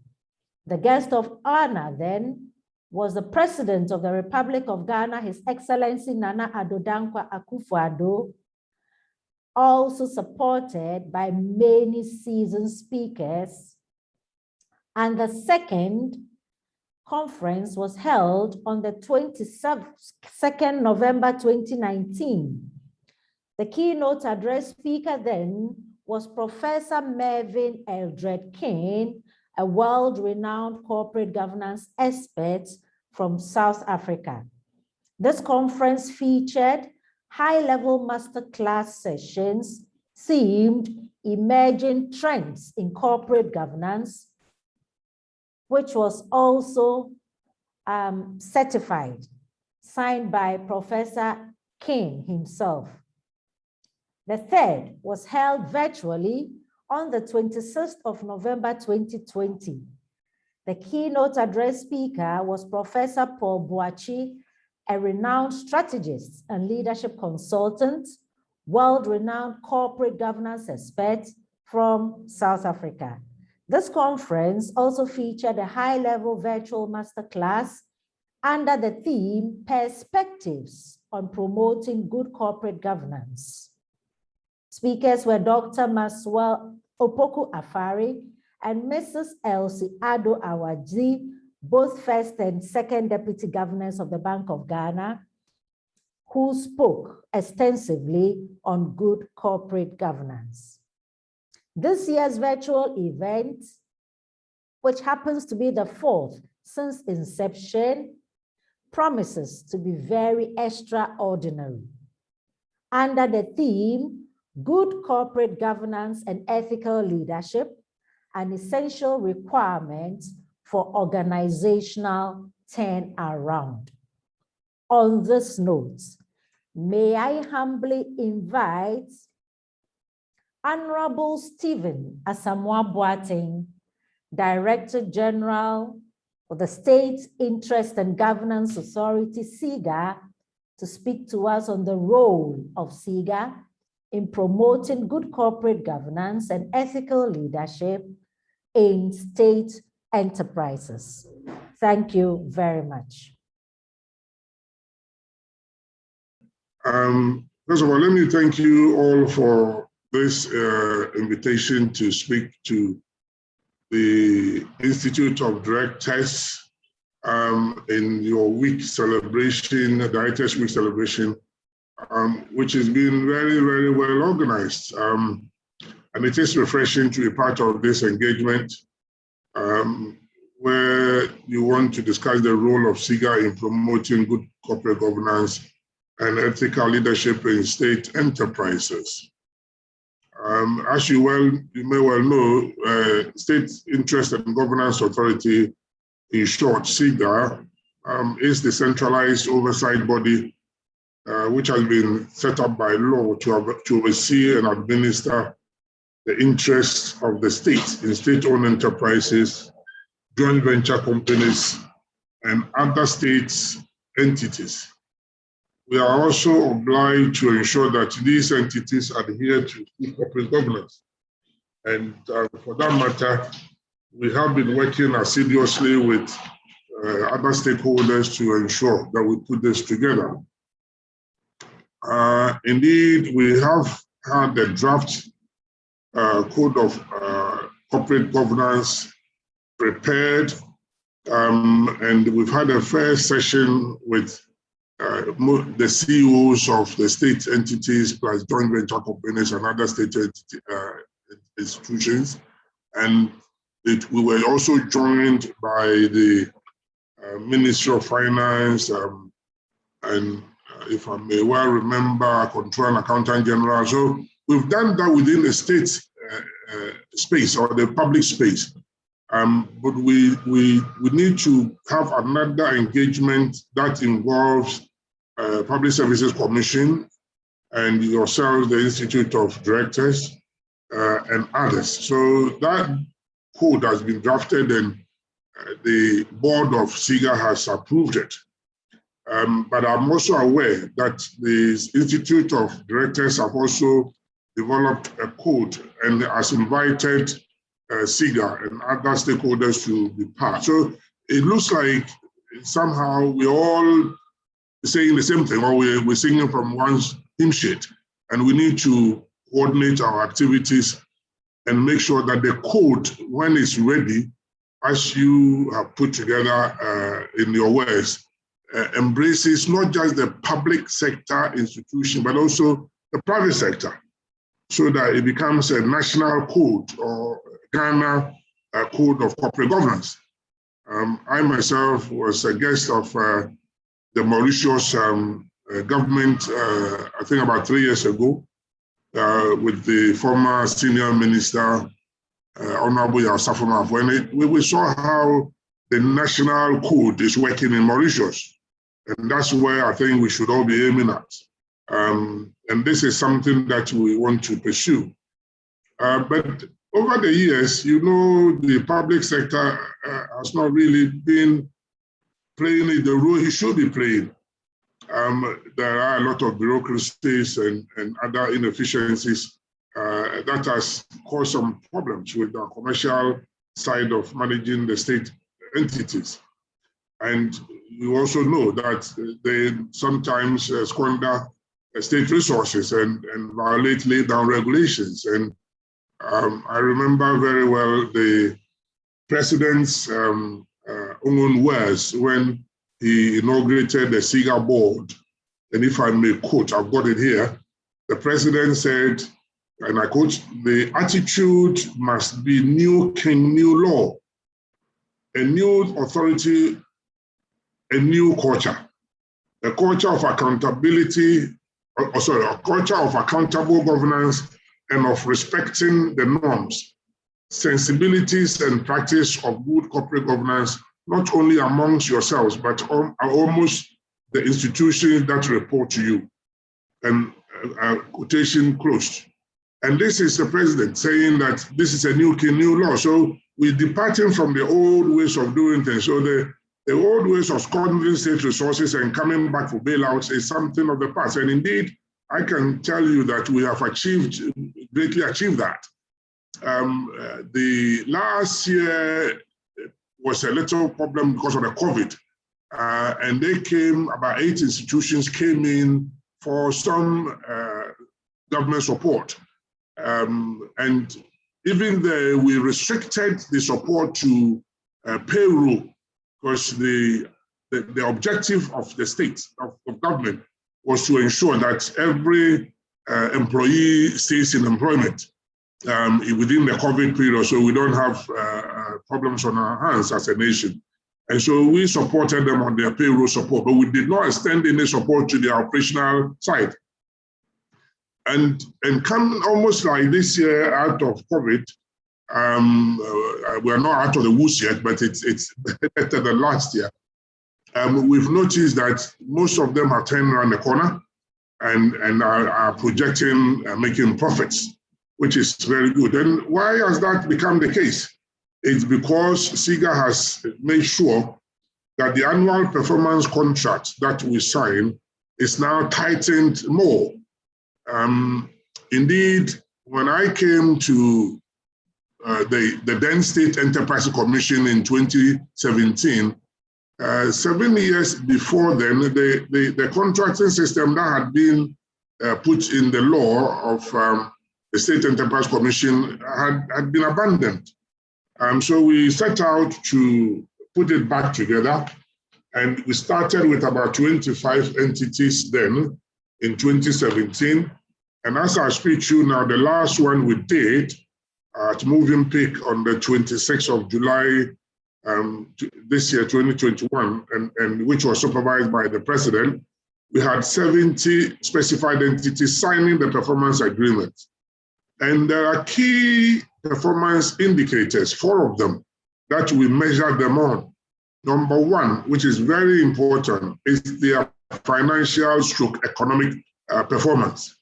The guest of honor then was the President of the Republic of Ghana, His Excellency Nana Addo Dankwa Akufo-Addo, also supported by many seasoned speakers. And the second conference was held on the 22nd November 2019. The keynote address speaker then was Professor Mervyn Eldred King, a world-renowned corporate governance expert from South Africa. This conference featured high-level masterclass sessions themed Emerging Trends in Corporate Governance, which was also certified, signed by Professor King himself. The third was held virtually on the 26th of November 2020. The keynote address speaker was Professor Paul Boachi, a renowned strategist and leadership consultant, world-renowned corporate governance expert from South Africa. This conference also featured a high-level virtual masterclass under the theme Perspectives on Promoting Good Corporate Governance. Speakers were Dr. Maswell Opoku Afari and Mrs. Elsie Addo Awadzi, both first and second deputy governors of the Bank of Ghana, who spoke extensively on good corporate governance. This year's virtual event, which happens to be the 4th since inception, promises to be very extraordinary. Under the theme, Good Corporate Governance and Ethical Leadership, an essential requirement for organizational turnaround. On this note, may I humbly invite Honorable Stephen Asamoah Boateng, Director General of the State Interest and Governance Authority, SIGA, to speak to us on the role of SIGA in promoting good corporate governance and ethical leadership in state enterprises. Thank you very much. First of all, let me thank you all for this invitation to speak to the Institute of Directors in your week celebration, the Directors Week celebration, which has been very, very well organized. And it is refreshing to be part of this engagement where you want to discuss the role of SIGA in promoting good corporate governance and ethical leadership in state enterprises. As you may well know, State Interest and Governance Authority, in short, SIGA, is the centralized oversight body which has been set up by law to oversee and administer the interests of the state in state-owned enterprises, joint venture companies, and other states' entities. We are also obliged to ensure that these entities adhere to good corporate governance. And for that matter, we have been working assiduously with other stakeholders to ensure that we put this together. Indeed, we have had a draft code of corporate governance prepared, and we've had a first session with the CEOs of the state entities plus joint venture companies and other state institutions. And we were also joined by the Ministry of Finance and if I may well remember, Controller and Accountant General. So we've done that within the state space or the public space. But we need to have another engagement that involves Public Services Commission and yourselves, the Institute of Directors, and others. So that code has been drafted and the board of SIGA has approved it. But I'm also aware that the Institute of Directors have also developed a code and has invited SIGA and other stakeholders to be part. So it looks like somehow we're all saying the same thing, or we're singing from one hymn sheet, and we need to coordinate our activities and make sure that the code, when it's ready, as you have put together in your words, embraces not just the public sector institution, but also the private sector, so that it becomes a national code or Ghana code of corporate governance. I myself was a guest of the Mauritius government, I think about 3 years ago, with the former senior minister, Honorable Yasafuma, when we saw how the national code is working in Mauritius. And that's where I think we should all be aiming at. And this is something that we want to pursue. But over the years, you know, the public sector has not really been playing the role he should be playing. There are a lot of bureaucracies and other inefficiencies that has caused some problems with the commercial side of managing the state entities. And you also know that they sometimes squander state resources and violate laid down regulations. And I remember very well the president's own words when he inaugurated the SIGA board. And if I may quote, I've got it here, the president said, and I quote, "The attitude must be new king, new law, a new authority, a new culture, a culture of accountability, a culture of accountable governance and of respecting the norms, sensibilities and practice of good corporate governance, not only amongst yourselves, but almost the institutions that report to you." And quotation closed. And this is the president saying that this is a new king, new law. So we're departing from the old ways of doing things. So the old ways of squandering state resources and coming back for bailouts is something of the past. And indeed, I can tell you that we have greatly achieved that. The last year was a little problem because of the COVID. And they came, about 8 institutions came in for some government support. And even though we restricted the support to payroll, because the objective of the state, of government, was to ensure that every employee stays in employment within the COVID period, so we don't have problems on our hands as a nation. And so we supported them on their payroll support, but we did not extend any support to the operational side. And coming almost like this year out of COVID, we're not out of the woods yet, but it's better than last year. We've noticed that most of them have turned around the corner and are projecting making profits, which is very good. And why has that become the case? It's because SIGA has made sure that the annual performance contract that we sign is now tightened more. Indeed, when I came to the then State Enterprise Commission in 2017, 7 years before then, the contracting system that had been put in the law of the State Enterprise Commission had been abandoned. So we set out to put it back together, and we started with about 25 entities then in 2017. And as I speak to you now, the last one we did at Moving Peak on the 26th of July this year, 2021, and which was supervised by the president, we had 70 specified entities signing the performance agreement. And there are key performance indicators, 4 of them, that we measure them on. Number 1, which is very important, is their financial stroke economic performance.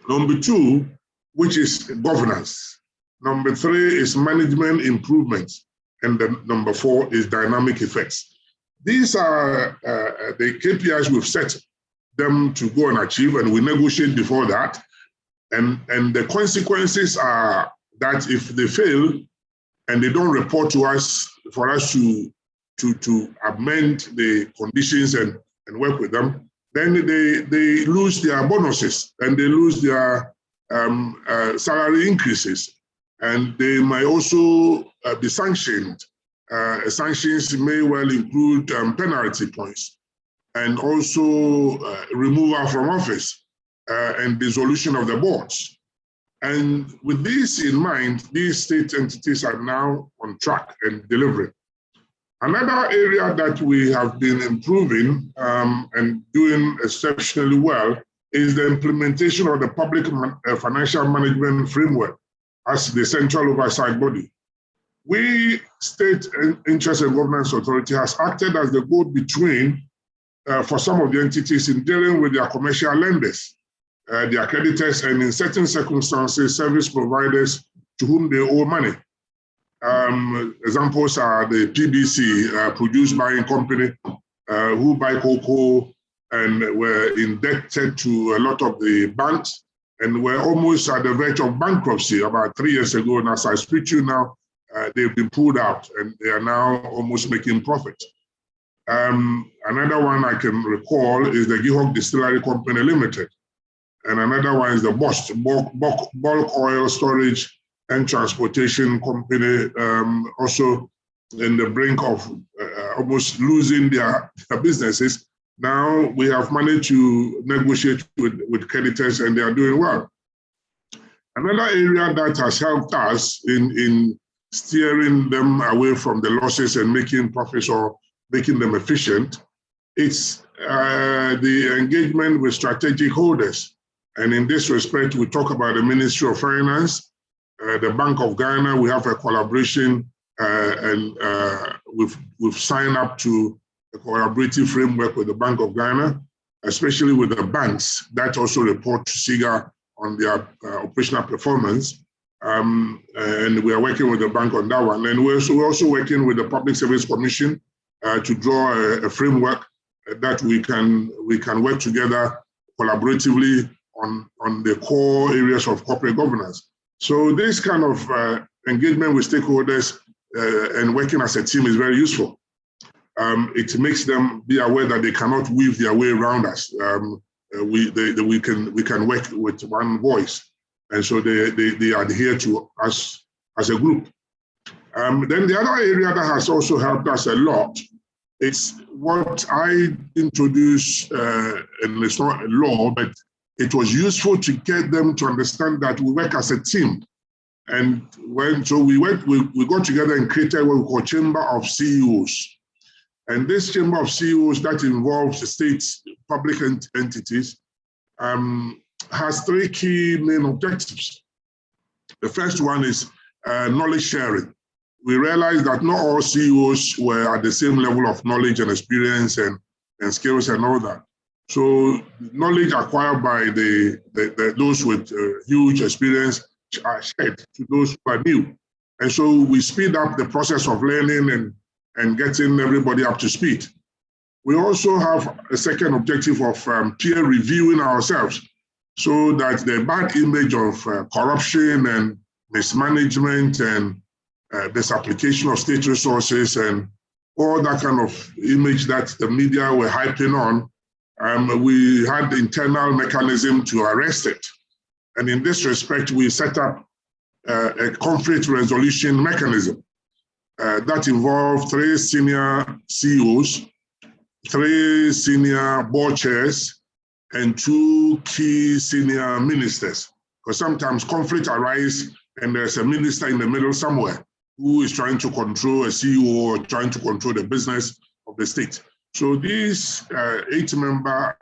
Number 2, which is governance. Number 3 is management improvements. And then number 4 is dynamic effects. These are the KPIs we've set them to go and achieve, and we negotiate before that. And the consequences are that if they fail and they don't report to us for us to amend the conditions and work with them, then they lose their bonuses and they lose their salary increases, and they might also be sanctioned. Sanctions may well include penalty points and also removal from office and dissolution of the boards. And with this in mind, these state entities are now on track and delivering. Another area that we have been improving and doing exceptionally well is the implementation of the public financial management framework as the central oversight body. We, State Interest and Governance Authority, has acted as the go-between for some of the entities in dealing with their commercial lenders, their creditors, and in certain circumstances, service providers to whom they owe money. Examples are the PBC, Produce Buying Company, who buy cocoa and were indebted to a lot of the banks and were almost at the verge of bankruptcy about 3 years ago. And as I speak to you now, they've been pulled out and they are now almost making profit. Another one I can recall is the IoD-Gh Distillery Company Limited. And another one is the BOST, Bulk Oil Storage and Transportation Company, also in the brink of almost losing their businesses. Now we have managed to negotiate with creditors and they are doing well. Another area that has helped us in steering them away from the losses and making profits or making them efficient, it's the engagement with strategic holders. And in this respect, we talk about the Ministry of Finance, the Bank of Ghana. We have a collaboration and we've signed up to a collaborative framework with the Bank of Ghana, especially with the banks that also report to SIGA on their operational performance. And we are working with the bank on that one. And we're also working with the Public Service Commission to draw a framework that we can work together collaboratively on the core areas of corporate governance. So this kind of engagement with stakeholders and working as a team is very useful. It makes them be aware that they cannot weave their way around us. We can work with one voice, and so they adhere to us as a group. Then the other area that has also helped us a lot is what I introduced, and it's not a law, but it was useful to get them to understand that we work as a team. And we got together and created what we call Chamber of CEOs. And this Chamber of CEOs that involves state public entities has 3 key main objectives. The first one is knowledge sharing. We realized that not all CEOs were at the same level of knowledge and experience and skills and all that. So knowledge acquired by those with huge experience are shared to those who are new. And so we speed up the process of learning and getting everybody up to speed. We also have a second objective of peer reviewing ourselves so that the bad image of corruption and mismanagement and misapplication of state resources and all that kind of image that the media were hyping on, we had the internal mechanism to arrest it. And in this respect, we set up a conflict resolution mechanism that involved 3 senior CEOs, 3 senior board chairs, and 2 key senior ministers. Because sometimes conflict arises and there's a minister in the middle somewhere who is trying to control a CEO or trying to control the business of the state. So these 8-member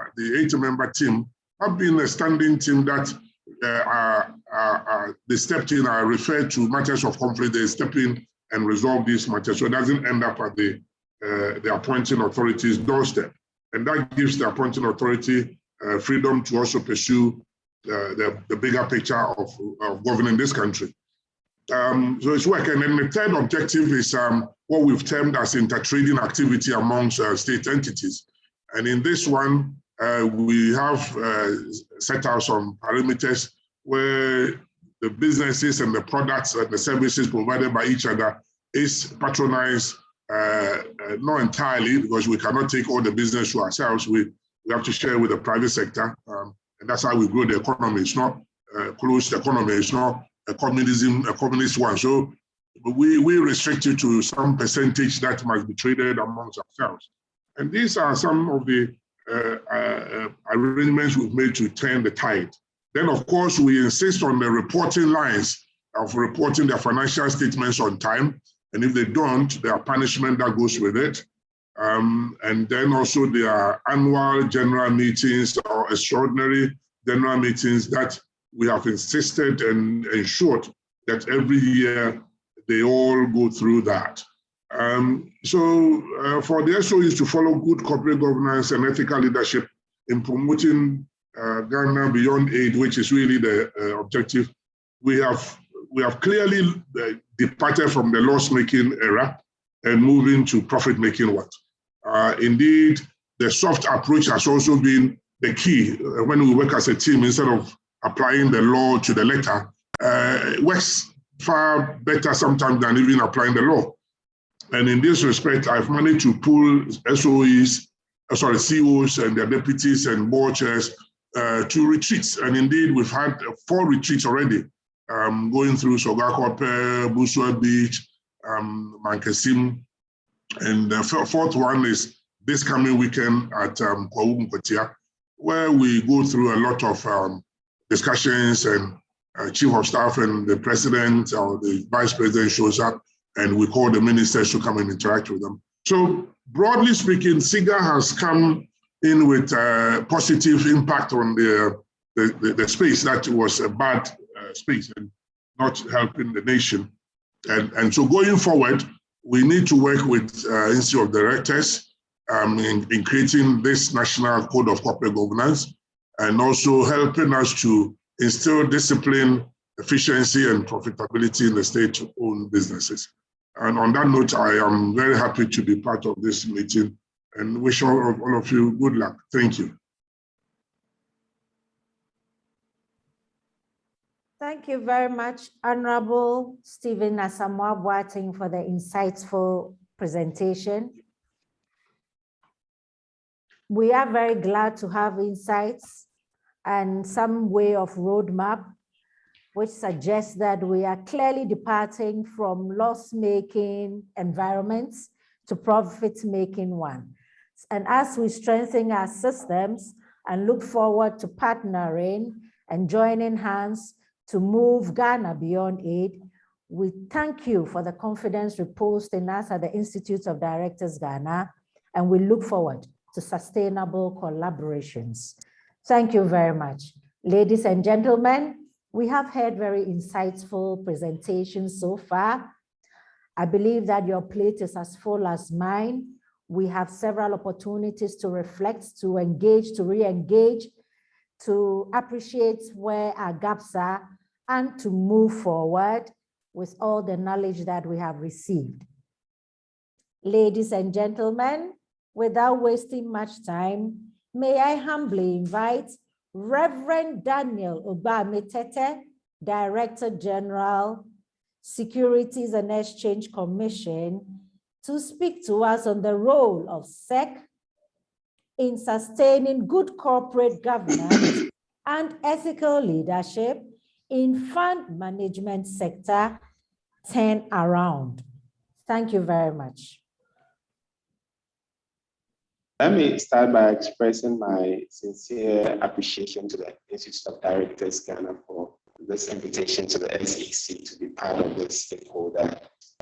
team have been a standing team that they stepped in, I referred to matters of conflict, they step in and resolve these matters. So it doesn't end up at the appointing authority's doorstep. And that gives the appointing authority freedom to also pursue the bigger picture of governing this country. So it's work. And then the third objective is what we've termed as intertrading activity amongst state entities. And in this one, we have set out some parameters where the businesses and the products and the services provided by each other is patronized, not entirely, because we cannot take all the business to ourselves. We have to share with the private sector, and that's how we grow the economy. It's not a closed economy. It's not a communist one. So we restrict it to some percentage that must be traded amongst ourselves. And these are some of the arrangements we've made to turn the tide. Then, of course, we insist on the reporting lines of reporting their financial statements on time. And if they don't, there are punishment that goes with it. And then also there are annual general meetings or extraordinary general meetings that we have insisted and ensured that every year they all go through that. So for the SOEs to follow good corporate governance and ethical leadership in promoting Ghana beyond aid, which is really the objective, we have clearly departed from the loss-making era and moving to profit-making one. Indeed, the soft approach has also been the key. When we work as a team, instead of applying the law to the letter, it works far better sometimes than even applying the law. And in this respect, I've managed to pull CEOs and their deputies and board chairs to retreats. And indeed, we've had 4 retreats already, going through Sogakope, Busua Beach, Mankasim. And the 4th one is this coming weekend at Kwawu Mkotia, where we go through a lot of discussions, and chief of staff and the president or the vice president shows up, and we call the ministers to come and interact with them. So broadly speaking, SIGA has come in with a positive impact on the space that was a bad space and not helping the nation. And so going forward, we need to work with Institute of Directors in creating this National Code of Corporate Governance, and also helping us to instill discipline, efficiency, and profitability in the state-owned businesses. And on that note, I am very happy to be part of this meeting and wish all of you good luck. Thank you. Thank you very much, Honorable Stephen Asamoah Boateng, for the insightful presentation. We are very glad to have insights and some way of roadmap, which suggests that we are clearly departing from loss-making environments to profit-making one. And as we strengthen our systems and look forward to partnering and joining hands to move Ghana beyond aid, we thank you for the confidence reposed in us at the Institute of Directors Ghana, and we look forward to sustainable collaborations. Thank you very much. Ladies and gentlemen, we have heard very insightful presentations so far. I believe that your plate is as full as mine. We have several opportunities to reflect, to engage, to re-engage, to appreciate where our gaps are, and to move forward with all the knowledge that we have received. Ladies and gentlemen, without wasting much time, may I humbly invite Reverend Daniel Obame-Tete, Director General, Securities and Exchange Commission, to speak to us on the role of SEC in sustaining good corporate governance and ethical leadership in fund management sector turnaround. Thank you very much. Let me start by expressing my sincere appreciation to the Institute of Directors Ghana for this invitation to the SEC to be part of this stakeholder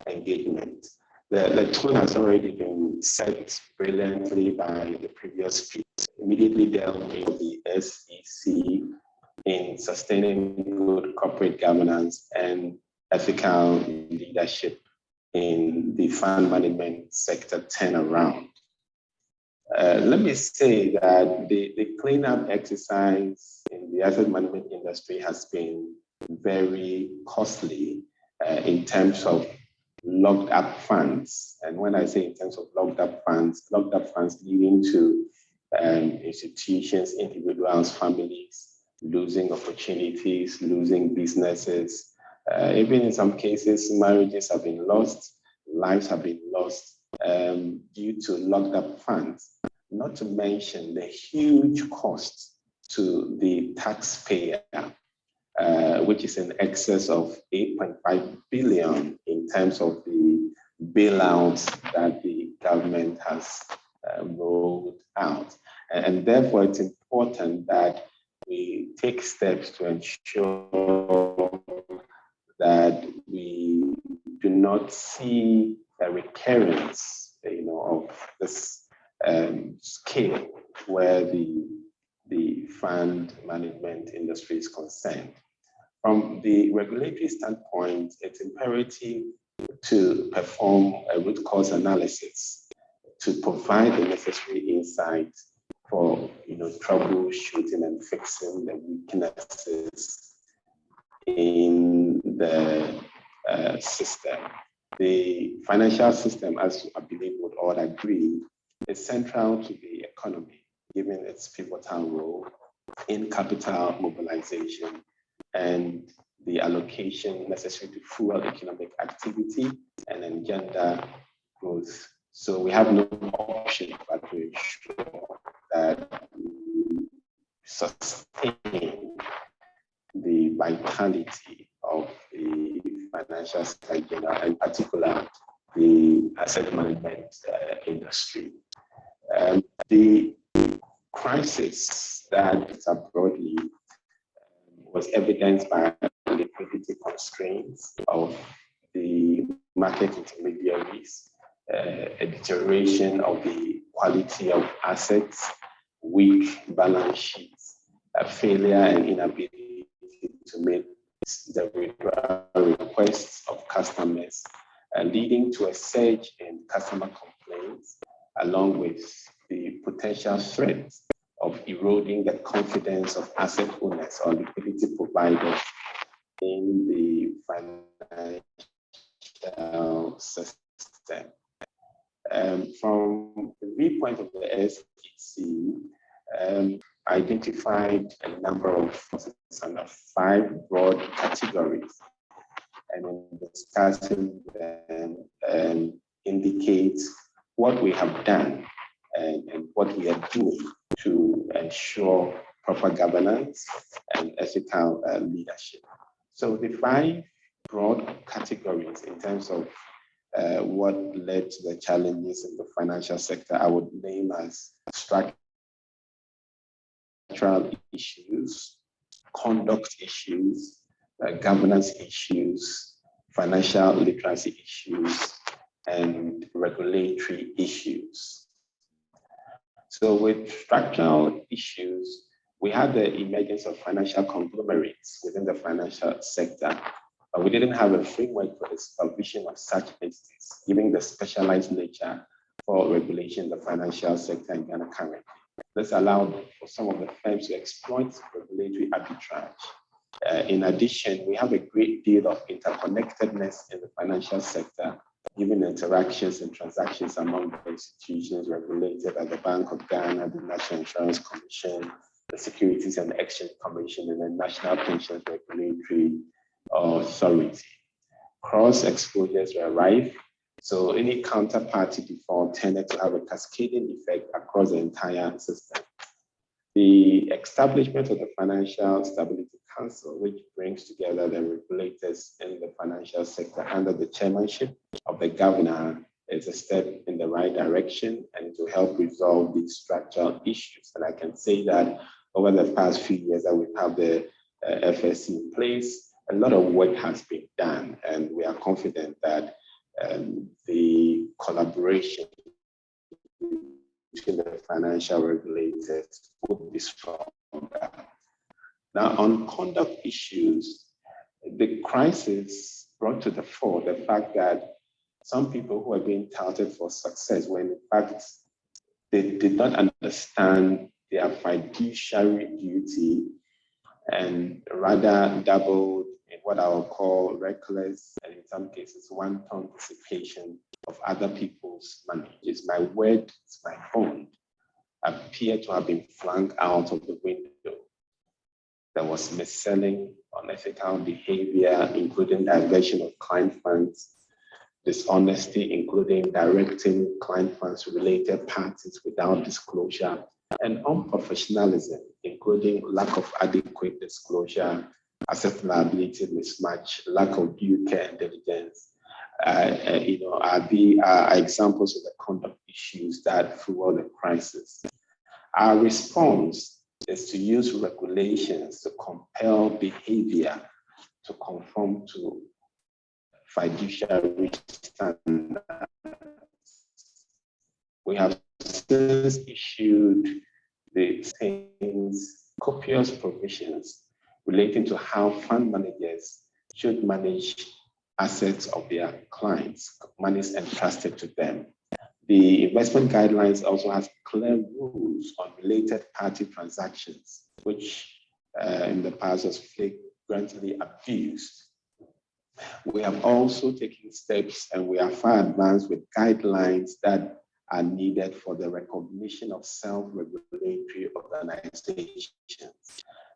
engagement. The tone has already been set brilliantly by the previous speaker. Immediately delving into the SEC in sustaining good corporate governance and ethical leadership in the fund management sector turnaround. Let me say that the cleanup exercise in the asset management industry has been very costly in terms of locked up funds. And when I say in terms of locked up funds leading to institutions, individuals, families losing opportunities, losing businesses. Even in some cases, marriages have been lost, lives have been lost due to locked up funds. Not to mention the huge cost to the taxpayer, which is in excess of 8.5 billion in terms of the bailouts that the government has rolled out. And therefore, it's important that we take steps to ensure that we do not see a recurrence, of this scale where the fund management industry is concerned. From the regulatory standpoint, it's imperative to perform a root cause analysis to provide the necessary insight for troubleshooting and fixing the weaknesses in the system. The financial system, as I believe would all agree, is central to the economy, given its pivotal role in capital mobilization and the allocation necessary to fuel economic activity and engender growth. So we have no option but to ensure that we sustain the vitality of the financial sector, in particular the asset management industry. The crisis that broadly was evidenced by liquidity constraints of the market intermediaries, a deterioration of the quality of assets, weak balance sheets, a failure and inability to meet the requests of customers, leading to a surge in customer complaints, along with the potential threat of eroding the confidence of asset owners or liquidity providers in the financial system. From the viewpoint of the SEC, identified a number of under 5 broad categories, and in discussing them indicates what we have done and what we are doing to ensure proper governance and ethical leadership. So the 5 broad categories in terms of what led to the challenges in the financial sector, I would name as structural issues, conduct issues, governance issues, financial literacy issues, and regulatory issues. So with structural issues, we had the emergence of financial conglomerates within the financial sector, but we didn't have a framework for the supervision of such entities, given the specialized nature for regulation in the financial sector in Ghana currently. This allowed for some of the firms to exploit regulatory arbitrage. In addition, we have a great deal of interconnectedness in the financial sector, given interactions and transactions among the institutions regulated at the Bank of Ghana, the National Insurance Commission, the Securities and Exchange Commission, and the National Pensions Regulatory Authority. Cross exposures were rife, so any counterparty default tended to have a cascading effect across the entire system. The establishment of the Financial Stability Council, which brings together the regulators in the financial sector under the chairmanship of the governor, is a step in the right direction and to help resolve these structural issues. And I can say that over the past few years that we have the FSC in place, a lot of work has been done, and we are confident that the collaboration between the financial regulators would be stronger. Now, on conduct issues, the crisis brought to the fore the fact that some people who are being touted for success when in fact they did not understand their fiduciary duty and rather dabbled in what I will call reckless and in some cases wanton dissipation of other people's money. It's my word, it's my bond, appear to have been flung out of the window. There was mis-selling, unethical behavior, including diversion of client funds, dishonesty, including directing client funds to related parties without disclosure, and unprofessionalism, including lack of adequate disclosure, asset liability mismatch, lack of due care and diligence, are examples of the conduct issues that fuel the crisis. Our response is to use regulations to compel behavior to conform to fiduciary standards. We have since issued the copious provisions relating to how fund managers should manage assets of their clients, monies entrusted to them. The investment guidelines also has clear rules on related party transactions, which in the past was flagrantly abused. We have also taken steps and we are far advanced with guidelines that are needed for the recognition of self-regulatory organizations.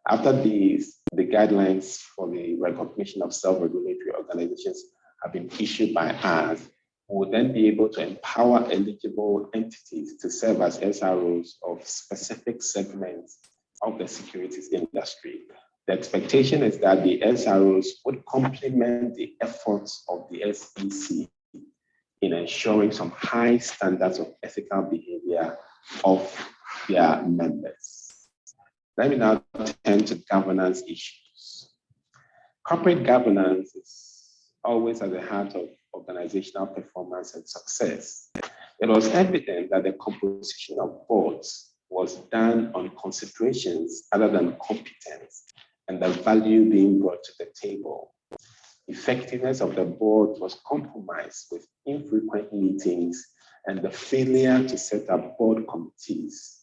After the guidelines for the recognition of self-regulatory organizations have been issued by us, we will then be able to empower eligible entities to serve as SROs of specific segments of the securities industry. The expectation is that the SROs would complement the efforts of the SEC in ensuring some high standards of ethical behavior of their members. Let me now turn to governance issues. Corporate governance is always at the heart of organizational performance and success. It was evident that the composition of boards was done on considerations other than competence and the value being brought to the table. Effectiveness of the board was compromised with infrequent meetings and the failure to set up board committees.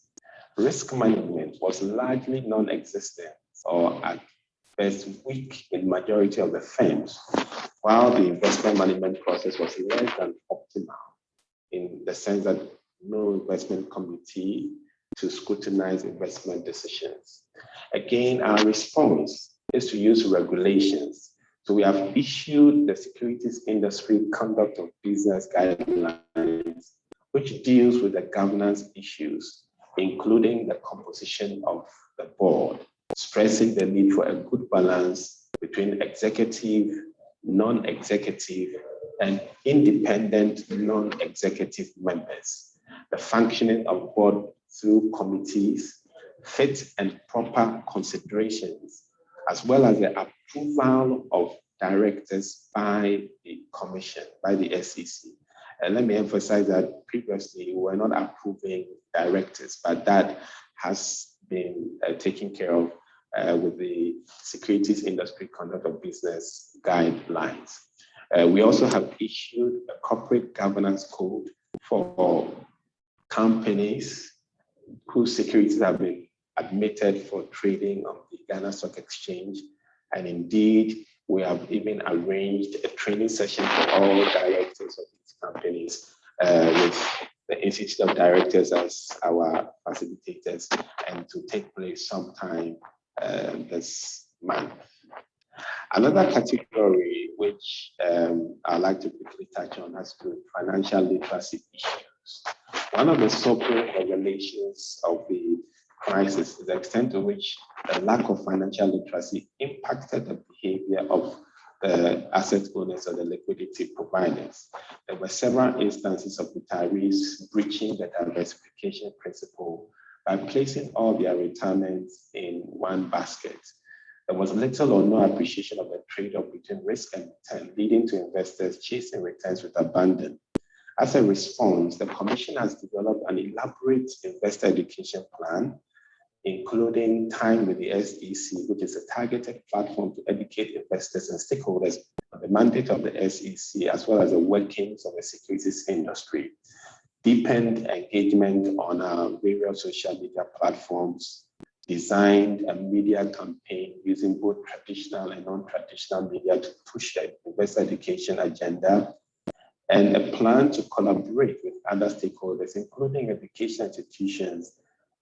Risk management was largely non-existent or at best weak in majority of the firms, while the investment management process was less than optimal in the sense that no investment committee to scrutinize investment decisions. Again, our response is to use regulations. So we have issued the Securities Industry Conduct of Business Guidelines, which deals with the governance issues, including the composition of the board, stressing the need for a good balance between executive, non-executive, and independent non-executive members, the functioning of board through committees, fit and proper considerations, as well as the approval of directors by the commission, by the SEC. And let me emphasize that previously we were not approving directors, but that has been taken care of with the Securities Industry Conduct of Business Guidelines. We also have issued a corporate governance code for companies whose securities have been admitted for trading on the Ghana Stock Exchange. And indeed, we have even arranged a training session for all directors of these companies with the Institute of Directors as our facilitators, and to take place sometime this month. Another category which I'd like to quickly touch on has to do with financial literacy issues. One of the sobering revelations of the crisis is the extent to which the lack of financial literacy impacted the behavior of the asset owners or the liquidity providers. There were several instances of retirees breaching the diversification principle by placing all their retirements in one basket. There was little or no appreciation of the trade-off between risk and return, leading to investors chasing returns with abandon. As a response, the Commission has developed an elaborate investor education plan including Time with the SEC, which is a targeted platform to educate investors and stakeholders on the mandate of the SEC, as well as the workings of the securities industry. Deepened engagement on our various social media platforms, designed a media campaign using both traditional and non-traditional media to push the investor education agenda, and a plan to collaborate with other stakeholders, including education institutions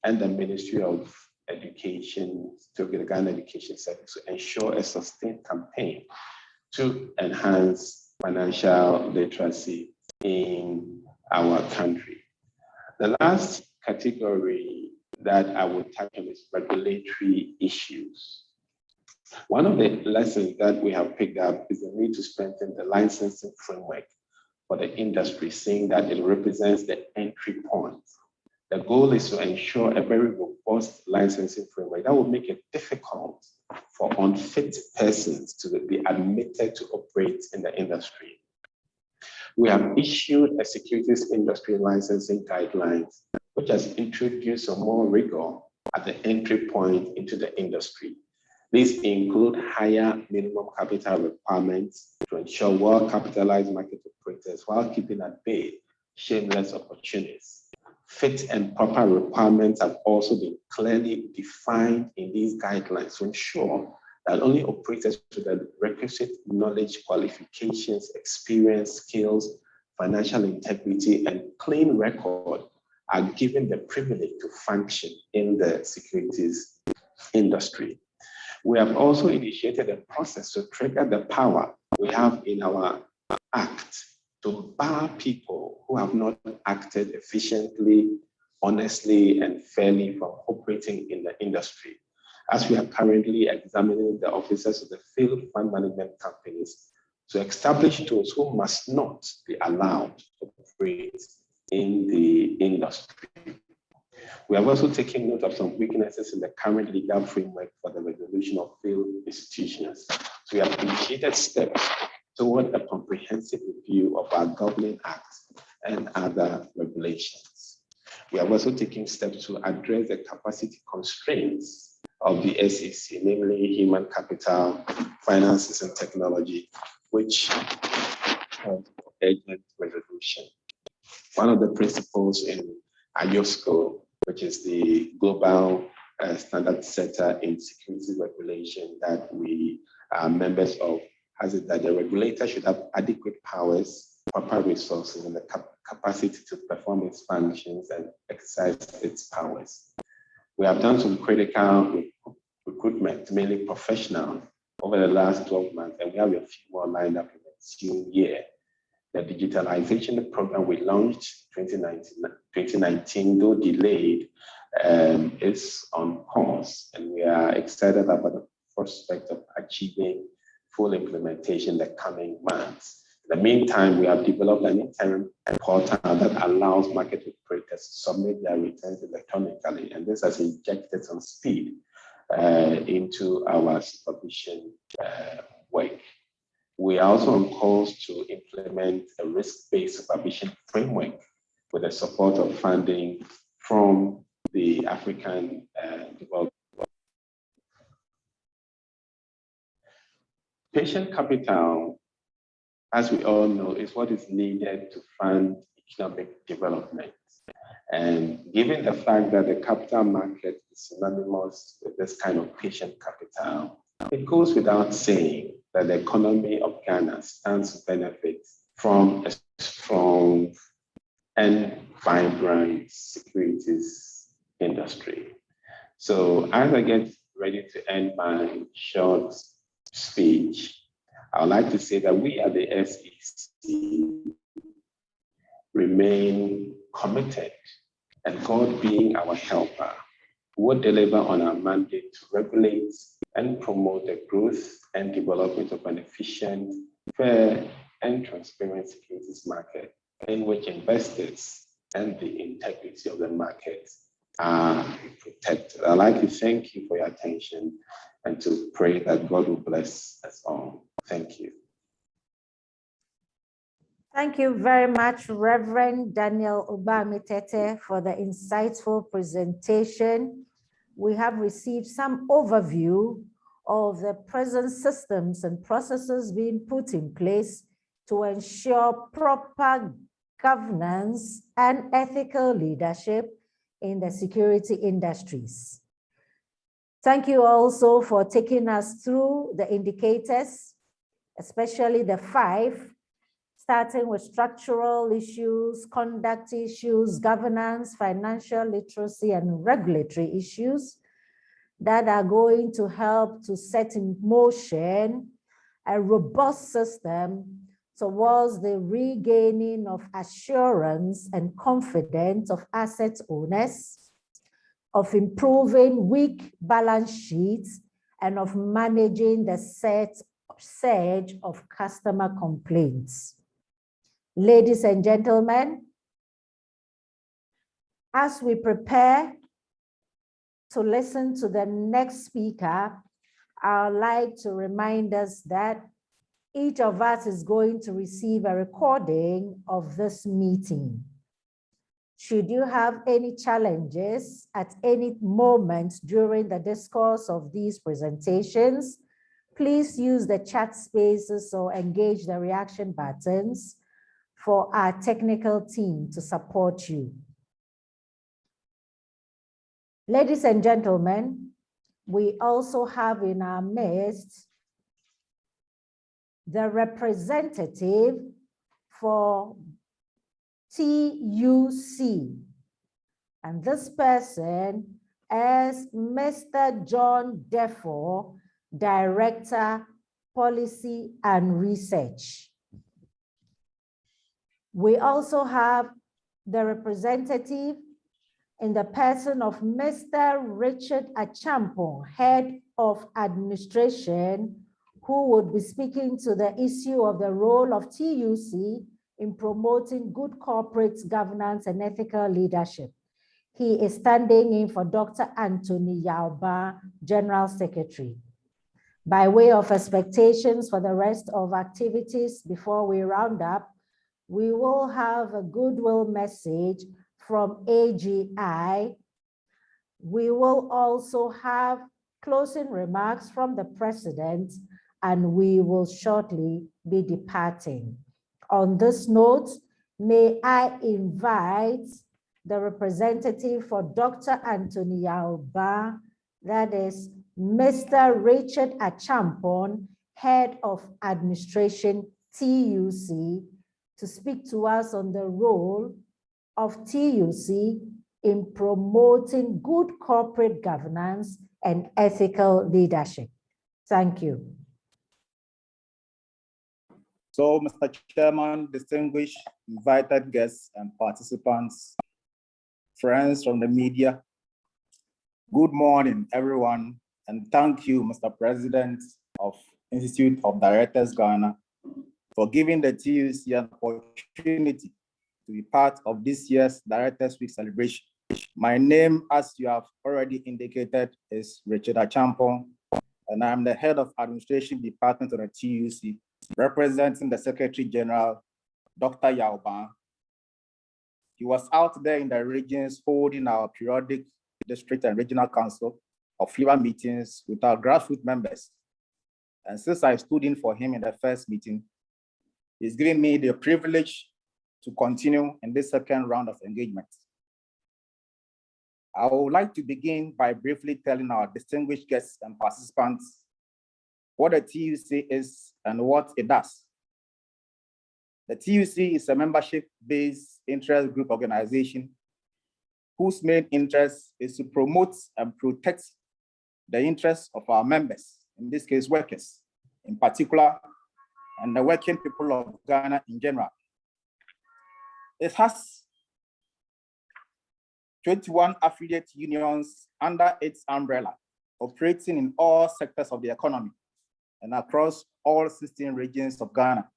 and the Ministry of Education, to the Ghana Education Service, to ensure a sustained campaign to enhance financial literacy in our country. The last category that I would touch on is regulatory issues. One of the lessons that we have picked up is the need to strengthen the licensing framework for the industry, saying that it represents the entry point. The goal is to ensure a very robust licensing framework that will make it difficult for unfit persons to be admitted to operate in the industry. We have issued a securities industry licensing guidelines, which has introduced some more rigor at the entry point into the industry. These include higher minimum capital requirements to ensure well-capitalized market operators while keeping at bay shameless opportunities. Fit and proper requirements have also been clearly defined in these guidelines to ensure that only operators with the requisite knowledge, qualifications, experience, skills, financial integrity, and clean record are given the privilege to function in the securities industry. We have also initiated a process to trigger the power we have in our Act to bar people who have not acted efficiently, honestly, and fairly from operating in the industry. As we are currently examining the officers of the field fund management companies to establish those who must not be allowed to operate in the industry. We have also taken note of some weaknesses in the current legal framework for the resolution of failed institutions. So we have initiated steps toward a comprehensive review of our governing acts and other regulations. We are also taking steps to address the capacity constraints of the SEC, namely human capital, finances, and technology, which have urgent resolution. One of the principles in IOD-Gh, which is the global standard setter in securities regulation that we are members of, has it that the regulator should have adequate powers, proper resources, and the capacity to perform its functions and exercise its powers. We have done some critical recruitment, mainly professional, over the last 12 months, and we have a few more lined up in the ensuing year. The digitalization program we launched 2019, though delayed, is on course, and we are excited about the prospect of achieving full implementation in the coming months. In the meantime, we have developed an interim portal that allows market operators to submit their returns electronically, and this has injected some speed into our supervision work. We are also on course to implement a risk-based supervision framework with the support of funding from the African Development. Patient capital, as we all know, is what is needed to fund economic development. And given the fact that the capital market is synonymous with this kind of patient capital, it goes without saying that the economy of Ghana stands to benefit from a strong and vibrant securities industry. So as I get ready to end my short speech, I would like to say that we at the SEC remain committed, and God being our helper, will deliver on our mandate to regulate and promote the growth and development of an efficient, fair, and transparent securities market in which investors and the integrity of the market are protected. I'd like to thank you for your attention and to pray that God will bless us all. Thank you. Thank you very much, Reverend Daniel Obami-Tetteh, for the insightful presentation. we have received some overview of the present systems and processes being put in place to ensure proper governance and ethical leadership in the security industries. Thank you also for taking us through the indicators, especially the 5, starting with structural issues, conduct issues, governance, financial literacy, and regulatory issues that are going to help to set in motion a robust system towards the regaining of assurance and confidence of asset owners, of improving weak balance sheets, and of managing the surge of customer complaints. Ladies and gentlemen, as we prepare to listen to the next speaker, I'd like to remind us that each of us is going to receive a recording of this meeting. Should you have any challenges at any moment during the discourse of these presentations, please use the chat spaces or engage the reaction buttons for our technical team to support you. Ladies and gentlemen, we also have in our midst the representative for TUC. And this person is Mr. John Defo, Director, Policy and Research. We also have the representative in the person of Mr. Richard Achampong, Head of Administration, who would be speaking to the issue of the role of TUC in promoting good corporate governance and ethical leadership. He is standing in for Dr. Anthony Yauba, General Secretary. By way of expectations for the rest of activities before we round up, we will have a goodwill message from AGI. We will also have closing remarks from the President, and we will shortly be departing. On this note, may I invite the representative for Dr. Anthony Yauba, that is Mr. Richard Achampong, Head of Administration, TUC, to speak to us on the role of TUC in promoting good corporate governance and ethical leadership. Thank you. So, Mr. Chairman, distinguished invited guests and participants, friends from the media, good morning, everyone, and thank you, Mr. President of Institute of Directors Ghana, for giving the TUC an opportunity to be part of this year's Directors Week celebration. My name, as you have already indicated, is Richard Achampong, and I'm the Head of Administration Department of the TUC, representing the Secretary General, Dr. Yauba. He was out there in the regions holding our periodic district and regional council of FLIBA meetings with our grassroots members. And since I stood in for him in the first meeting, he's given me the privilege to continue in this second round of engagement. I would like to begin by briefly telling our distinguished guests and participants what the TUC is and what it does. The TUC is a membership-based interest group organization whose main interest is to promote and protect the interests of our members, in this case, workers in particular, and the working people of Ghana in general. It has 21 affiliate unions under its umbrella, operating in all sectors of the economy and across all 16 regions of Ghana.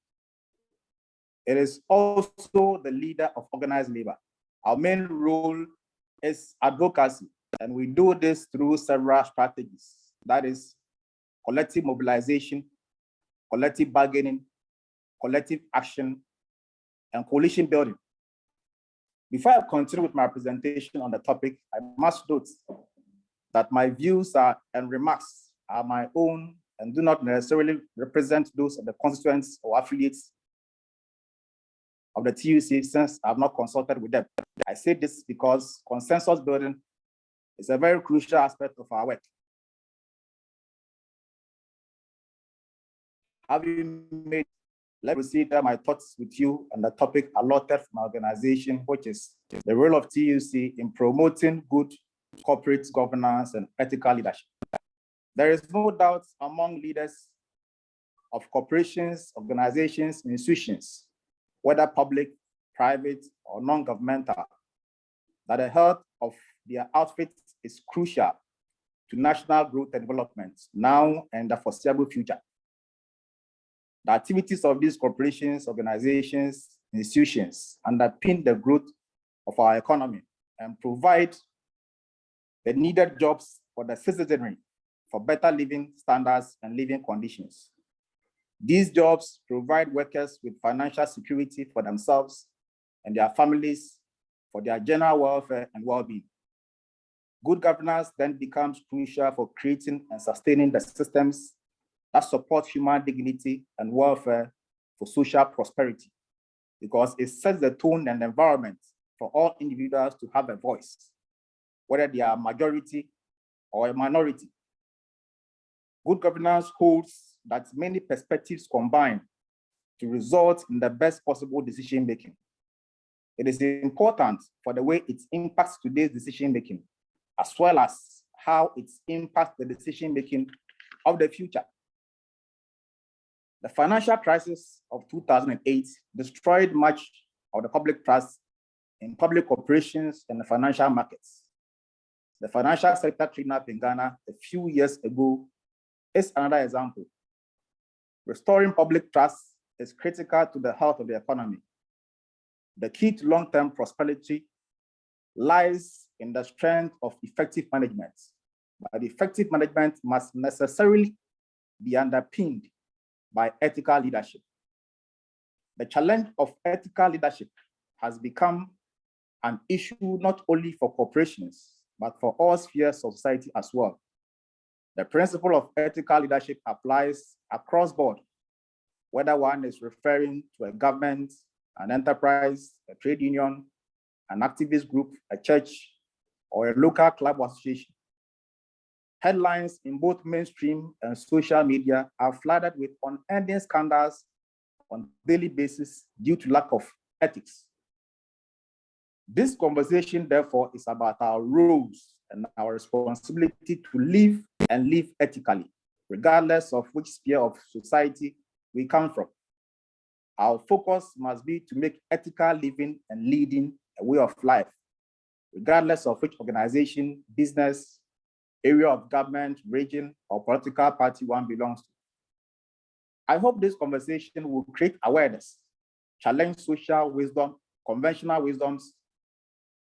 It is also the leader of organized labor. Our main role is advocacy, and we do this through several strategies. That is collective mobilization, collective bargaining, collective action, and coalition building. Before I continue with my presentation on the topic, I must note that my views and remarks are my own and do not necessarily represent those of the constituents or affiliates of the TUC, since I've not consulted with them. I say this because consensus building is a very crucial aspect of our work. Having made, let me share my thoughts with you on the topic allotted from my organization, which is the role of TUC in promoting good corporate governance and ethical leadership. There is no doubt among leaders of corporations, organizations, institutions, whether public, private, or non-governmental, that the health of their outfit is crucial to national growth and development now and the foreseeable future. The activities of these corporations, organizations, institutions underpin the growth of our economy and provide the needed jobs for the citizenry for better living standards and living conditions. These jobs provide workers with financial security for themselves and their families for their general welfare and well-being. Good governance then becomes crucial for creating and sustaining the systems that support human dignity and welfare for social prosperity, because it sets the tone and environment for all individuals to have a voice, whether they are a majority or a minority. Good governance holds that many perspectives combine to result in the best possible decision-making. It is important for the way it impacts today's decision-making, as well as how it impacts the decision-making of the future. The financial crisis of 2008 destroyed much of the public trust in public corporations and the financial markets. The financial sector cleanup in Ghana a few years ago is another example. Restoring public trust is critical to the health of the economy. The key to long-term prosperity lies in the strength of effective management, but effective management must necessarily be underpinned by ethical leadership. The challenge of ethical leadership has become an issue not only for corporations, but for all spheres of society as well. The principle of ethical leadership applies across board, whether one is referring to a government, an enterprise, a trade union, an activist group, a church, or a local club or association. Headlines in both mainstream and social media are flooded with unending scandals on a daily basis due to lack of ethics. This conversation, therefore, is about our roles and our responsibility to live and live ethically, regardless of which sphere of society we come from. Our focus must be to make ethical living and leading a way of life, regardless of which organization, business, area of government, region, or political party one belongs to. I hope this conversation will create awareness, challenge social wisdom, conventional wisdoms,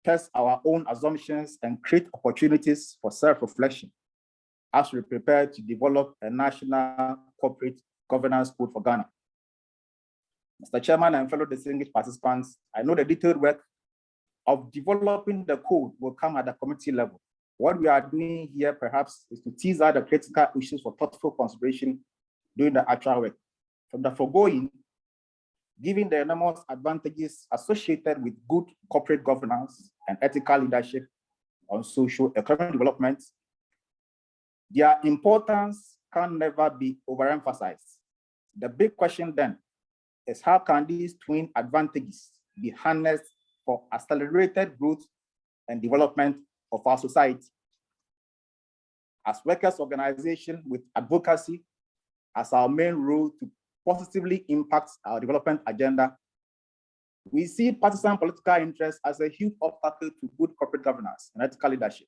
test our own assumptions, and create opportunities for self-reflection as we prepare to develop a national corporate governance code for Ghana. Mr. Chairman and fellow distinguished participants, I know the detailed work of developing the code will come at the committee level. What we are doing here perhaps is to tease out the critical issues for thoughtful consideration during the actual work. From the foregoing, given the enormous advantages associated with good corporate governance and ethical leadership on social economic development, their importance can never be overemphasized. The big question then is, how can these twin advantages be harnessed for accelerated growth and development of our society? As workers' organization with advocacy as our main role to positively impact our development agenda, we see partisan political interest as a huge obstacle to good corporate governance and ethical leadership,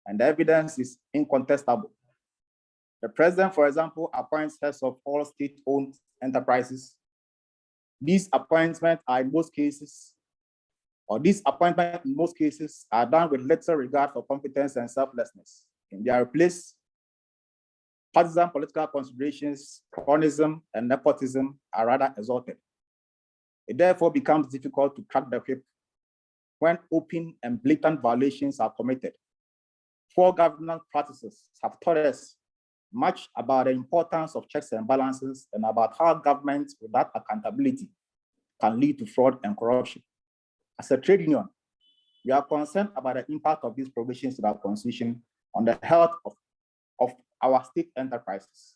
and the evidence is incontestable. The president, for example, appoints heads of all state-owned enterprises. These appointments are in most cases are done with little regard for competence and selflessness. In their place, partisan political considerations, cronyism, and nepotism are rather exalted. It therefore becomes difficult to crack the whip when open and blatant violations are committed. Poor governance practices have taught us much about the importance of checks and balances and about how government without accountability can lead to fraud and corruption. As a trade union, we are concerned about the impact of these provisions in our constitution on the health of our state enterprises.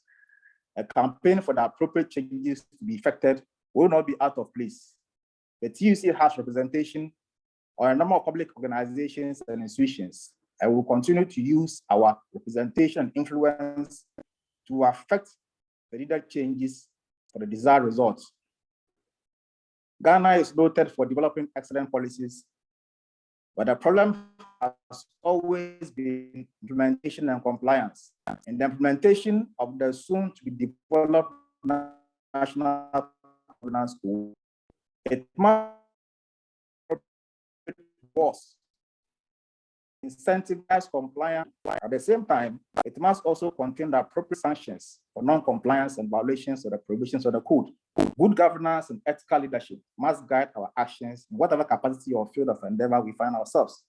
A campaign for the appropriate changes to be effected will not be out of place. The TUC has representation on a number of public organizations and institutions, and will continue to use our representation and influence to affect the needed changes for the desired results. Ghana is noted for developing excellent policies, but the problem has always been implementation and compliance. In the implementation of the soon-to-be-developed National Governance Code, it must incentivize compliance. At the same time, it must also contain the appropriate sanctions for non-compliance and violations of the provisions of the code. Good governance and ethical leadership must guide our actions in whatever capacity or field of endeavor we find ourselves.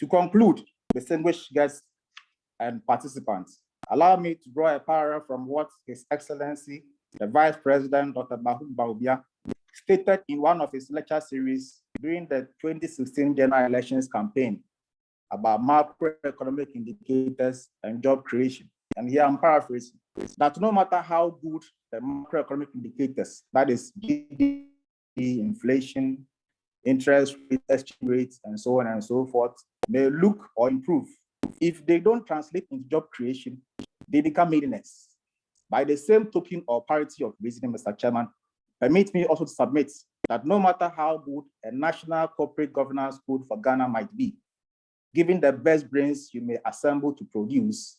To conclude, distinguished guests and participants, allow me to draw a parallel from what His Excellency, the Vice President, Dr. Bahum Baobia, stated in one of his lecture series during the 2016 general elections campaign about macroeconomic indicators and job creation. And here I'm paraphrasing, that no matter how good the macroeconomic indicators, that is GDP, inflation, interest rate, exchange rates, and so on and so forth, may look or improve, if they don't translate into job creation, they become meaningless. By the same token or parity of reasoning, Mr. Chairman, permit me also to submit that no matter how good a national corporate governance code for Ghana might be, given the best brains you may assemble to produce,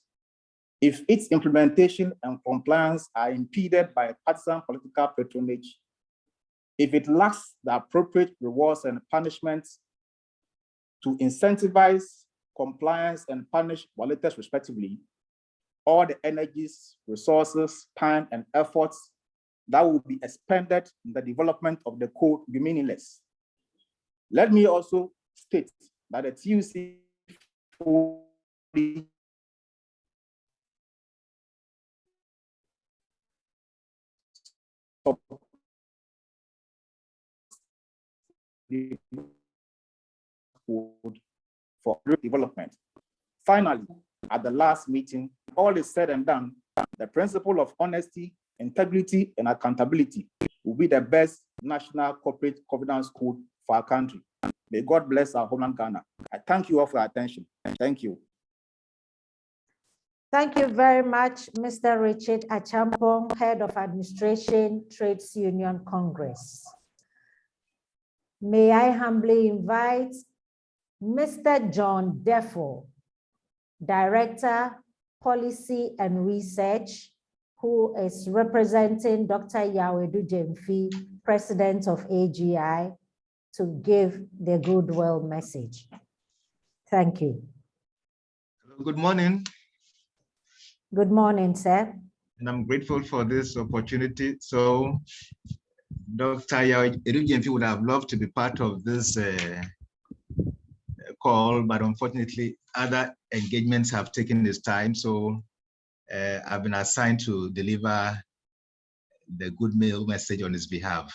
if its implementation and compliance are impeded by partisan political patronage, if it lacks the appropriate rewards and punishments to incentivize compliance and punish violators respectively, all the energies, resources, time, and efforts that will be expended in the development of the code will be meaningless. Let me also state that the TUC for development. Finally, at the last meeting, all is said and done, the principle of honesty, integrity, and accountability will be the best national corporate governance code for our country. May God bless our homeland Ghana. I thank you all for your attention. Thank you. Thank you very much, Mr. Richard Achampong, Head of Administration, Trades Union Congress. May I humbly invite Mr. John Defo, Director, Policy and Research, who is representing Dr. IoD-Gh, President of AGI, to give the goodwill message. Thank you. Good morning. Good morning, sir. And I'm grateful for this opportunity. So Dr. IoD-Gh would have loved to be part of this call, but unfortunately other engagements have taken this time. So I've been assigned to deliver the goodwill message on his behalf.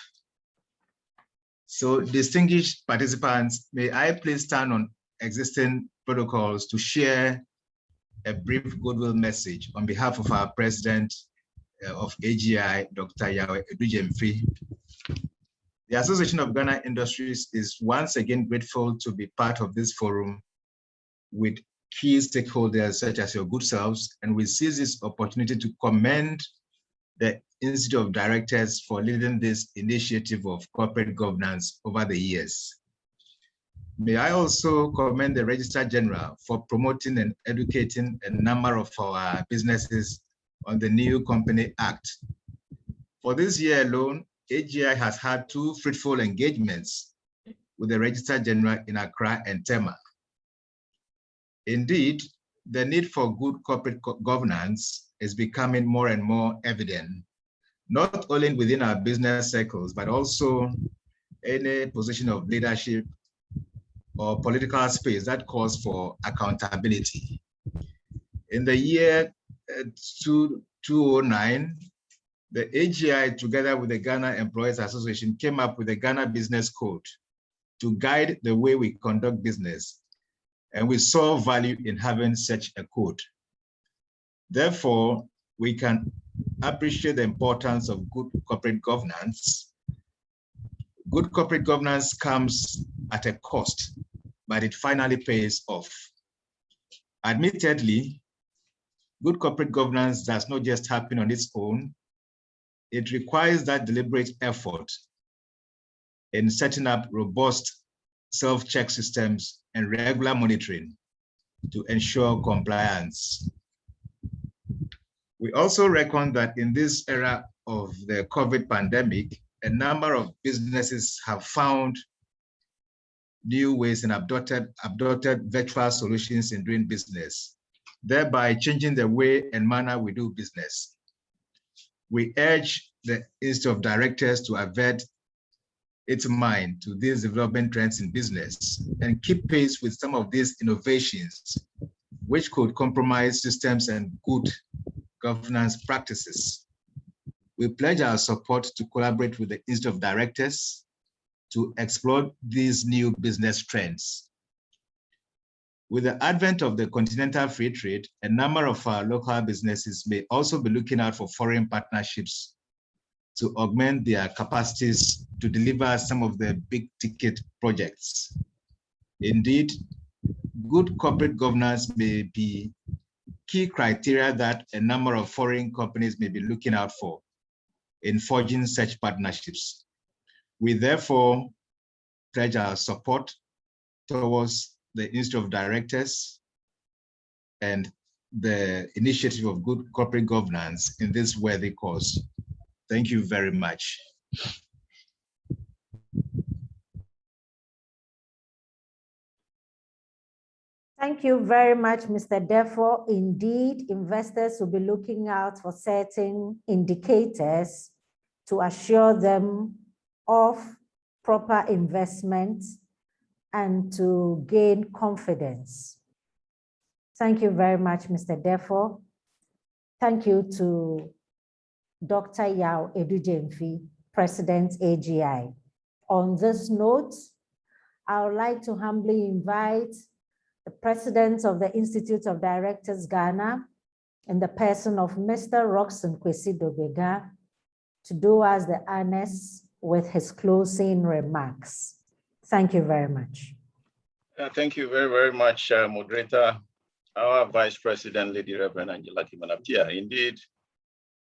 So distinguished participants, may I please stand on existing protocols to share a brief goodwill message on behalf of our President of AGI, Dr. IoD-Gh. The Association of Ghana Industries is once again grateful to be part of this forum with key stakeholders such as your good selves, and we seize this opportunity to commend the Institute of Directors for leading this initiative of corporate governance over the years. May I also commend the Registrar General for promoting and educating a number of our businesses on the new Company Act. For this year alone, AGI has had 2 fruitful engagements with the Registrar General in Accra and Tema. Indeed, the need for good corporate governance is becoming more and more evident, not only within our business circles, but also any position of leadership or political space that calls for accountability. In the year 2009, the AGI, together with the Ghana Employees Association, came up with the Ghana Business Code to guide the way we conduct business. And we saw value in having such a code. Therefore, we can appreciate the importance of good corporate governance. Good corporate governance comes at a cost, but it finally pays off. Admittedly, good corporate governance does not just happen on its own. It requires that deliberate effort in setting up robust self-check systems and regular monitoring to ensure compliance. We also reckon that in this era of the COVID pandemic, a number of businesses have found new ways and adopted virtual solutions in doing business, thereby changing the way and manner we do business. We urge the Institute of Directors to avert its mind to these development trends in business and keep pace with some of these innovations, which could compromise systems and good governance practices. We pledge our support to collaborate with the Institute of Directors to explore these new business trends. With the advent of the continental free trade, a number of our local businesses may also be looking out for foreign partnerships to augment their capacities to deliver some of the big ticket projects. Indeed, good corporate governance may be key criteria that a number of foreign companies may be looking out for in forging such partnerships. We therefore pledge our support towards the Institute of Directors and the initiative of good corporate governance in this worthy cause. Thank you very much. Thank you very much, Mr. Defo. Indeed, investors will be looking out for certain indicators to assure them of proper investment and to gain confidence. Thank you very much, Mr. Defo. Thank you to Dr. Yao Edujemfi, President AGI. On this note, I would like to humbly invite the President of the Institute of Directors Ghana in the person of Mr. Roxon Kwesi Dobega to do us the honors with his closing remarks. Thank you very much. Thank you very, very much, Moderator. Our Vice President, Lady Reverend Angela Kimanaptia. Indeed,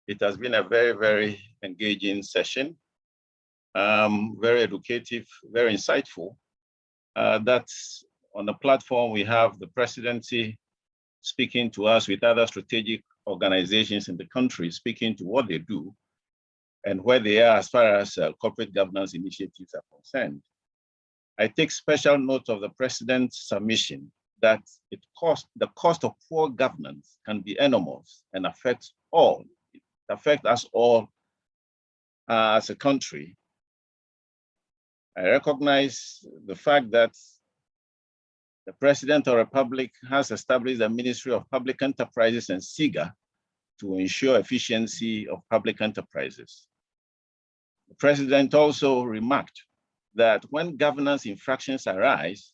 it has been a very, very engaging session, very educative, very insightful. That's on the platform, we have the presidency speaking to us with other strategic organizations in the country, speaking to what they do and where they are as far as corporate governance initiatives are concerned. I take special note of the president's submission that the cost of poor governance can be enormous and affects all. It affects us all as a country. I recognize the fact that the President of the Republic has established the Ministry of Public Enterprises and SIGA to ensure efficiency of public enterprises. The President also remarked that when governance infractions arise,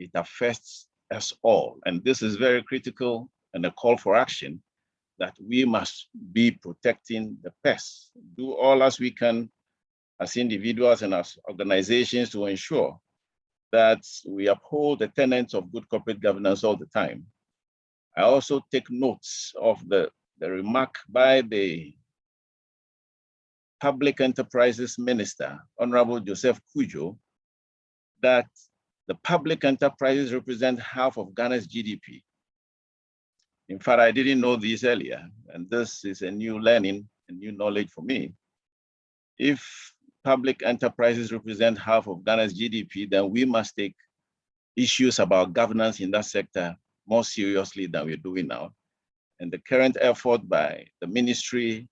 it affects us all. And this is very critical and a call for action that we must be protecting the pests, do all as we can as individuals and as organizations to ensure that we uphold the tenets of good corporate governance all the time. I also take notes of the remark by the Public Enterprises Minister, Honorable Joseph Kujo, that the public enterprises represent half of Ghana's GDP. In fact, I didn't know this earlier, and this is a new learning, a new knowledge for me. If public enterprises represent half of Ghana's GDP, then we must take issues about governance in that sector more seriously than we're doing now. And the current effort by the ministry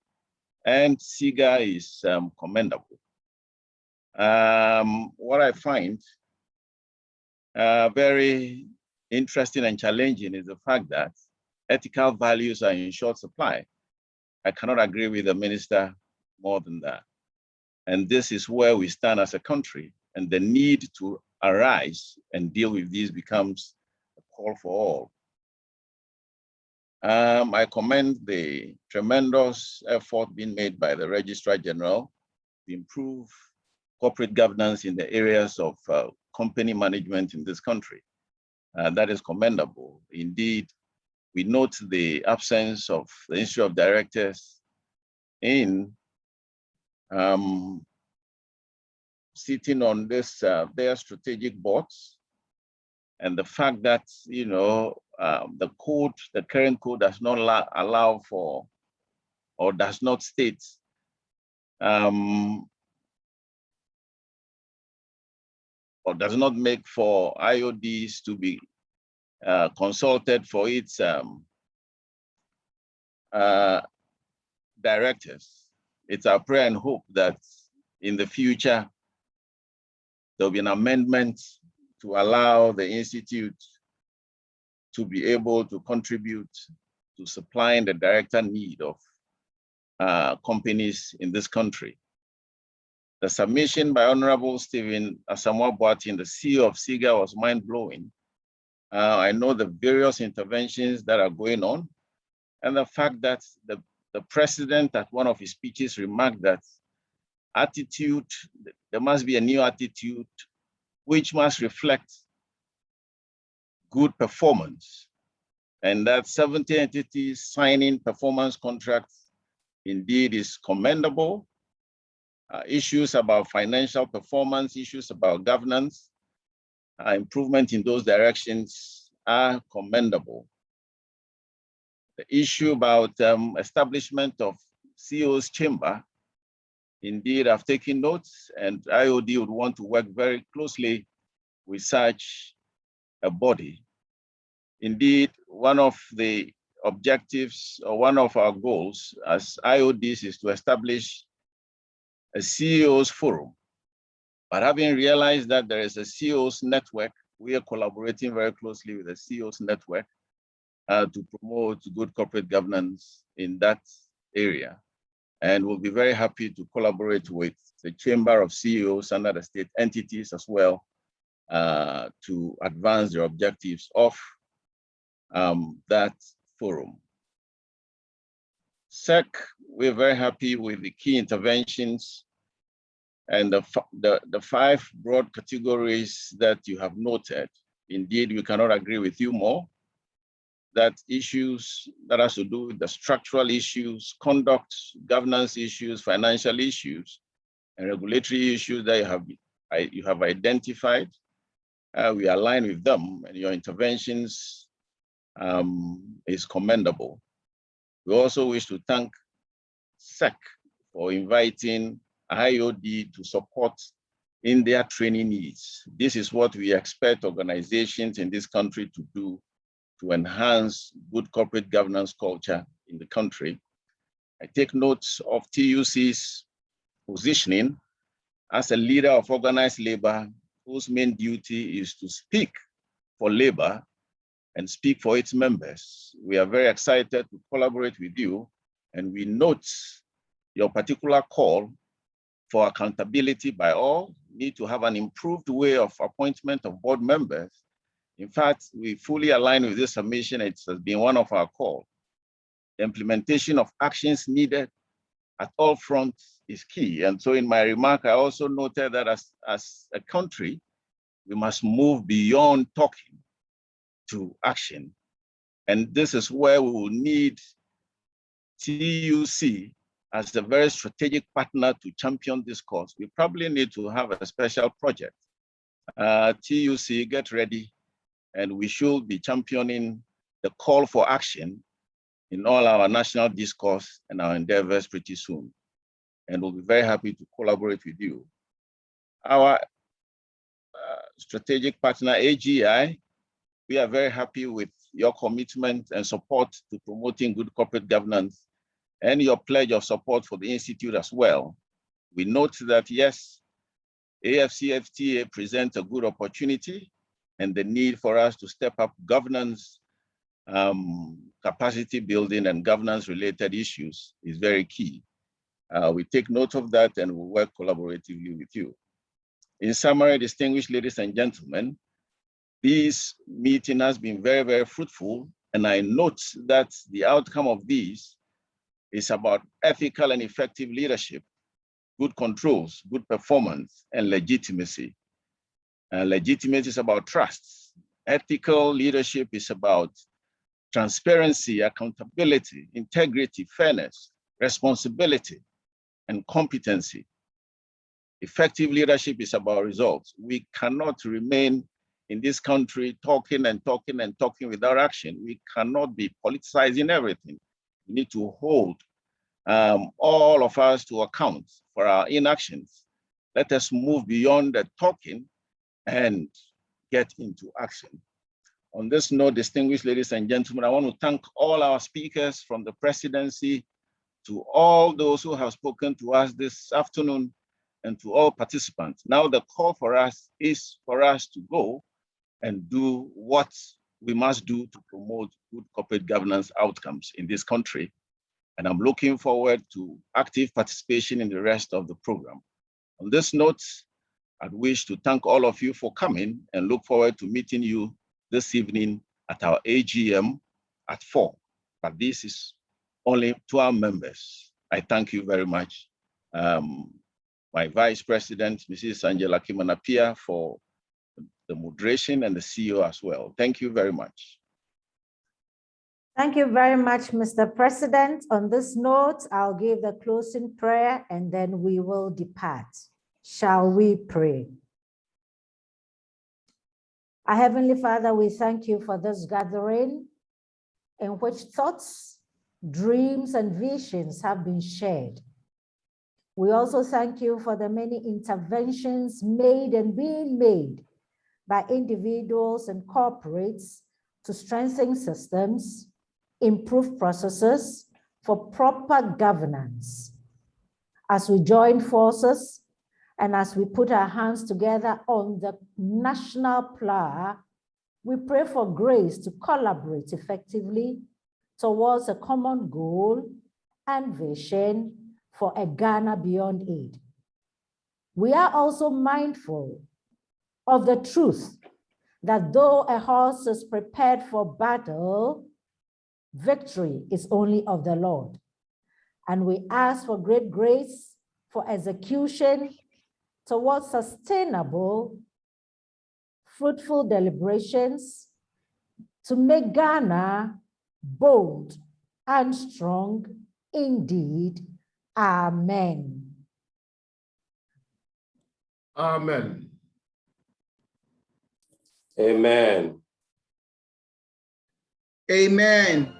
and SIGA is commendable. What I find very interesting and challenging is the fact that ethical values are in short supply. I cannot agree with the minister more than that. And this is where we stand as a country, and the need to arise and deal with these becomes a call for all. I commend the tremendous effort being made by the Registrar General to improve corporate governance in the areas of company management in this country. That is commendable. Indeed, we note the absence of the Institute of Directors in sitting on this their strategic boards, and the fact that the current code does not allow for, or does not state or does not make for IoDs to be consulted for its directors. It's our prayer and hope that in the future, there'll be an amendment to allow the Institute to be able to contribute to supplying the director need of companies in this country. The submission by Honorable Stephen Asamoah Boatin, the CEO of SIGA, was mind-blowing. I know the various interventions that are going on, and the fact that the president at one of his speeches remarked that attitude, there must be a new attitude which must reflect good performance, and that 70 entities signing performance contracts indeed is commendable. Issues about financial performance, issues about governance, improvement in those directions are commendable. The issue about establishment of CEO's chamber, indeed, I've taken notes, and IoD would want to work very closely with such a body. Indeed, one of the objectives, or one of our goals as IoDs, is to establish a CEO's forum. But having realized that there is a CEO's network, we are collaborating very closely with the CEO's network to promote good corporate governance in that area. And we'll be very happy to collaborate with the Chamber of CEOs under the state entities as well to advance their objectives of that forum. SEC, we're very happy with the key interventions and the 5 broad categories that you have noted. Indeed, we cannot agree with you more. That issues that has to do with the structural issues, conduct, governance issues, financial issues, and regulatory issues that you have identified, we align with them, and your interventions is commendable. We also wish to thank SEC for inviting IoD to support in their training needs. This is what we expect organizations in this country to do to enhance good corporate governance culture in the country. I take notes of TUC's positioning as a leader of organized labor whose main duty is to speak for labor and speak for its members. We are very excited to collaborate with you, and we note your particular call for accountability by all. We need to have an improved way of appointment of board members. In fact, we fully align with this submission. It has been one of our calls. The implementation of actions needed at all fronts is key. And so in my remark, I also noted that as a country, we must move beyond talking to action. And this is where we will need TUC as a very strategic partner to champion this cause. We probably need to have a special project. TUC, get ready, and we should be championing the call for action in all our national discourse and our endeavors pretty soon. And we'll be very happy to collaborate with you. Our strategic partner, AGI, we are very happy with your commitment and support to promoting good corporate governance and your pledge of support for the Institute as well. We note that, yes, AFCFTA presents a good opportunity and the need for us to step up governance capacity building and governance related issues is very key. We take note of that and we work collaboratively with you. In summary, distinguished ladies and gentlemen, this meeting has been very, very fruitful, and I note that the outcome of this is about ethical and effective leadership, good controls, good performance, and legitimacy. Legitimacy is about trust. Ethical leadership is about transparency, accountability, integrity, fairness, responsibility, and competency. Effective leadership is about results. We cannot remain in this country talking and talking and talking without action. We cannot be politicizing everything. We need to hold all of us to account for our inactions. Let us move beyond the talking and get into action. On this note, distinguished ladies and gentlemen, I want to thank all our speakers from the presidency to all those who have spoken to us this afternoon and to all participants. Now the call for us is for us to go and do what we must do to promote good corporate governance outcomes in this country. And I'm looking forward to active participation in the rest of the program. On this note, I'd wish to thank all of you for coming and look forward to meeting you this evening at our AGM at 4. But this is only to our members. I thank you very much. My Vice President, Mrs. Angela Kimanapia, for the moderation, and the CEO as well. Thank you very much. Thank you very much, Mr. President. On this note, I'll give the closing prayer and then we will depart. Shall we pray? Our Heavenly Father, we thank you for this gathering in which thoughts, dreams, and visions have been shared. We also thank you for the many interventions made and being made by individuals and corporates to strengthen systems, improve processes for proper governance. As we join forces and as we put our hands together on the national plow, we pray for grace to collaborate effectively towards a common goal and vision for a Ghana beyond aid. We are also mindful of the truth that though a horse is prepared for battle, victory is only of the Lord. And we ask for great grace for execution towards sustainable, fruitful deliberations to make Ghana bold and strong indeed. Amen. Amen. Amen. Amen.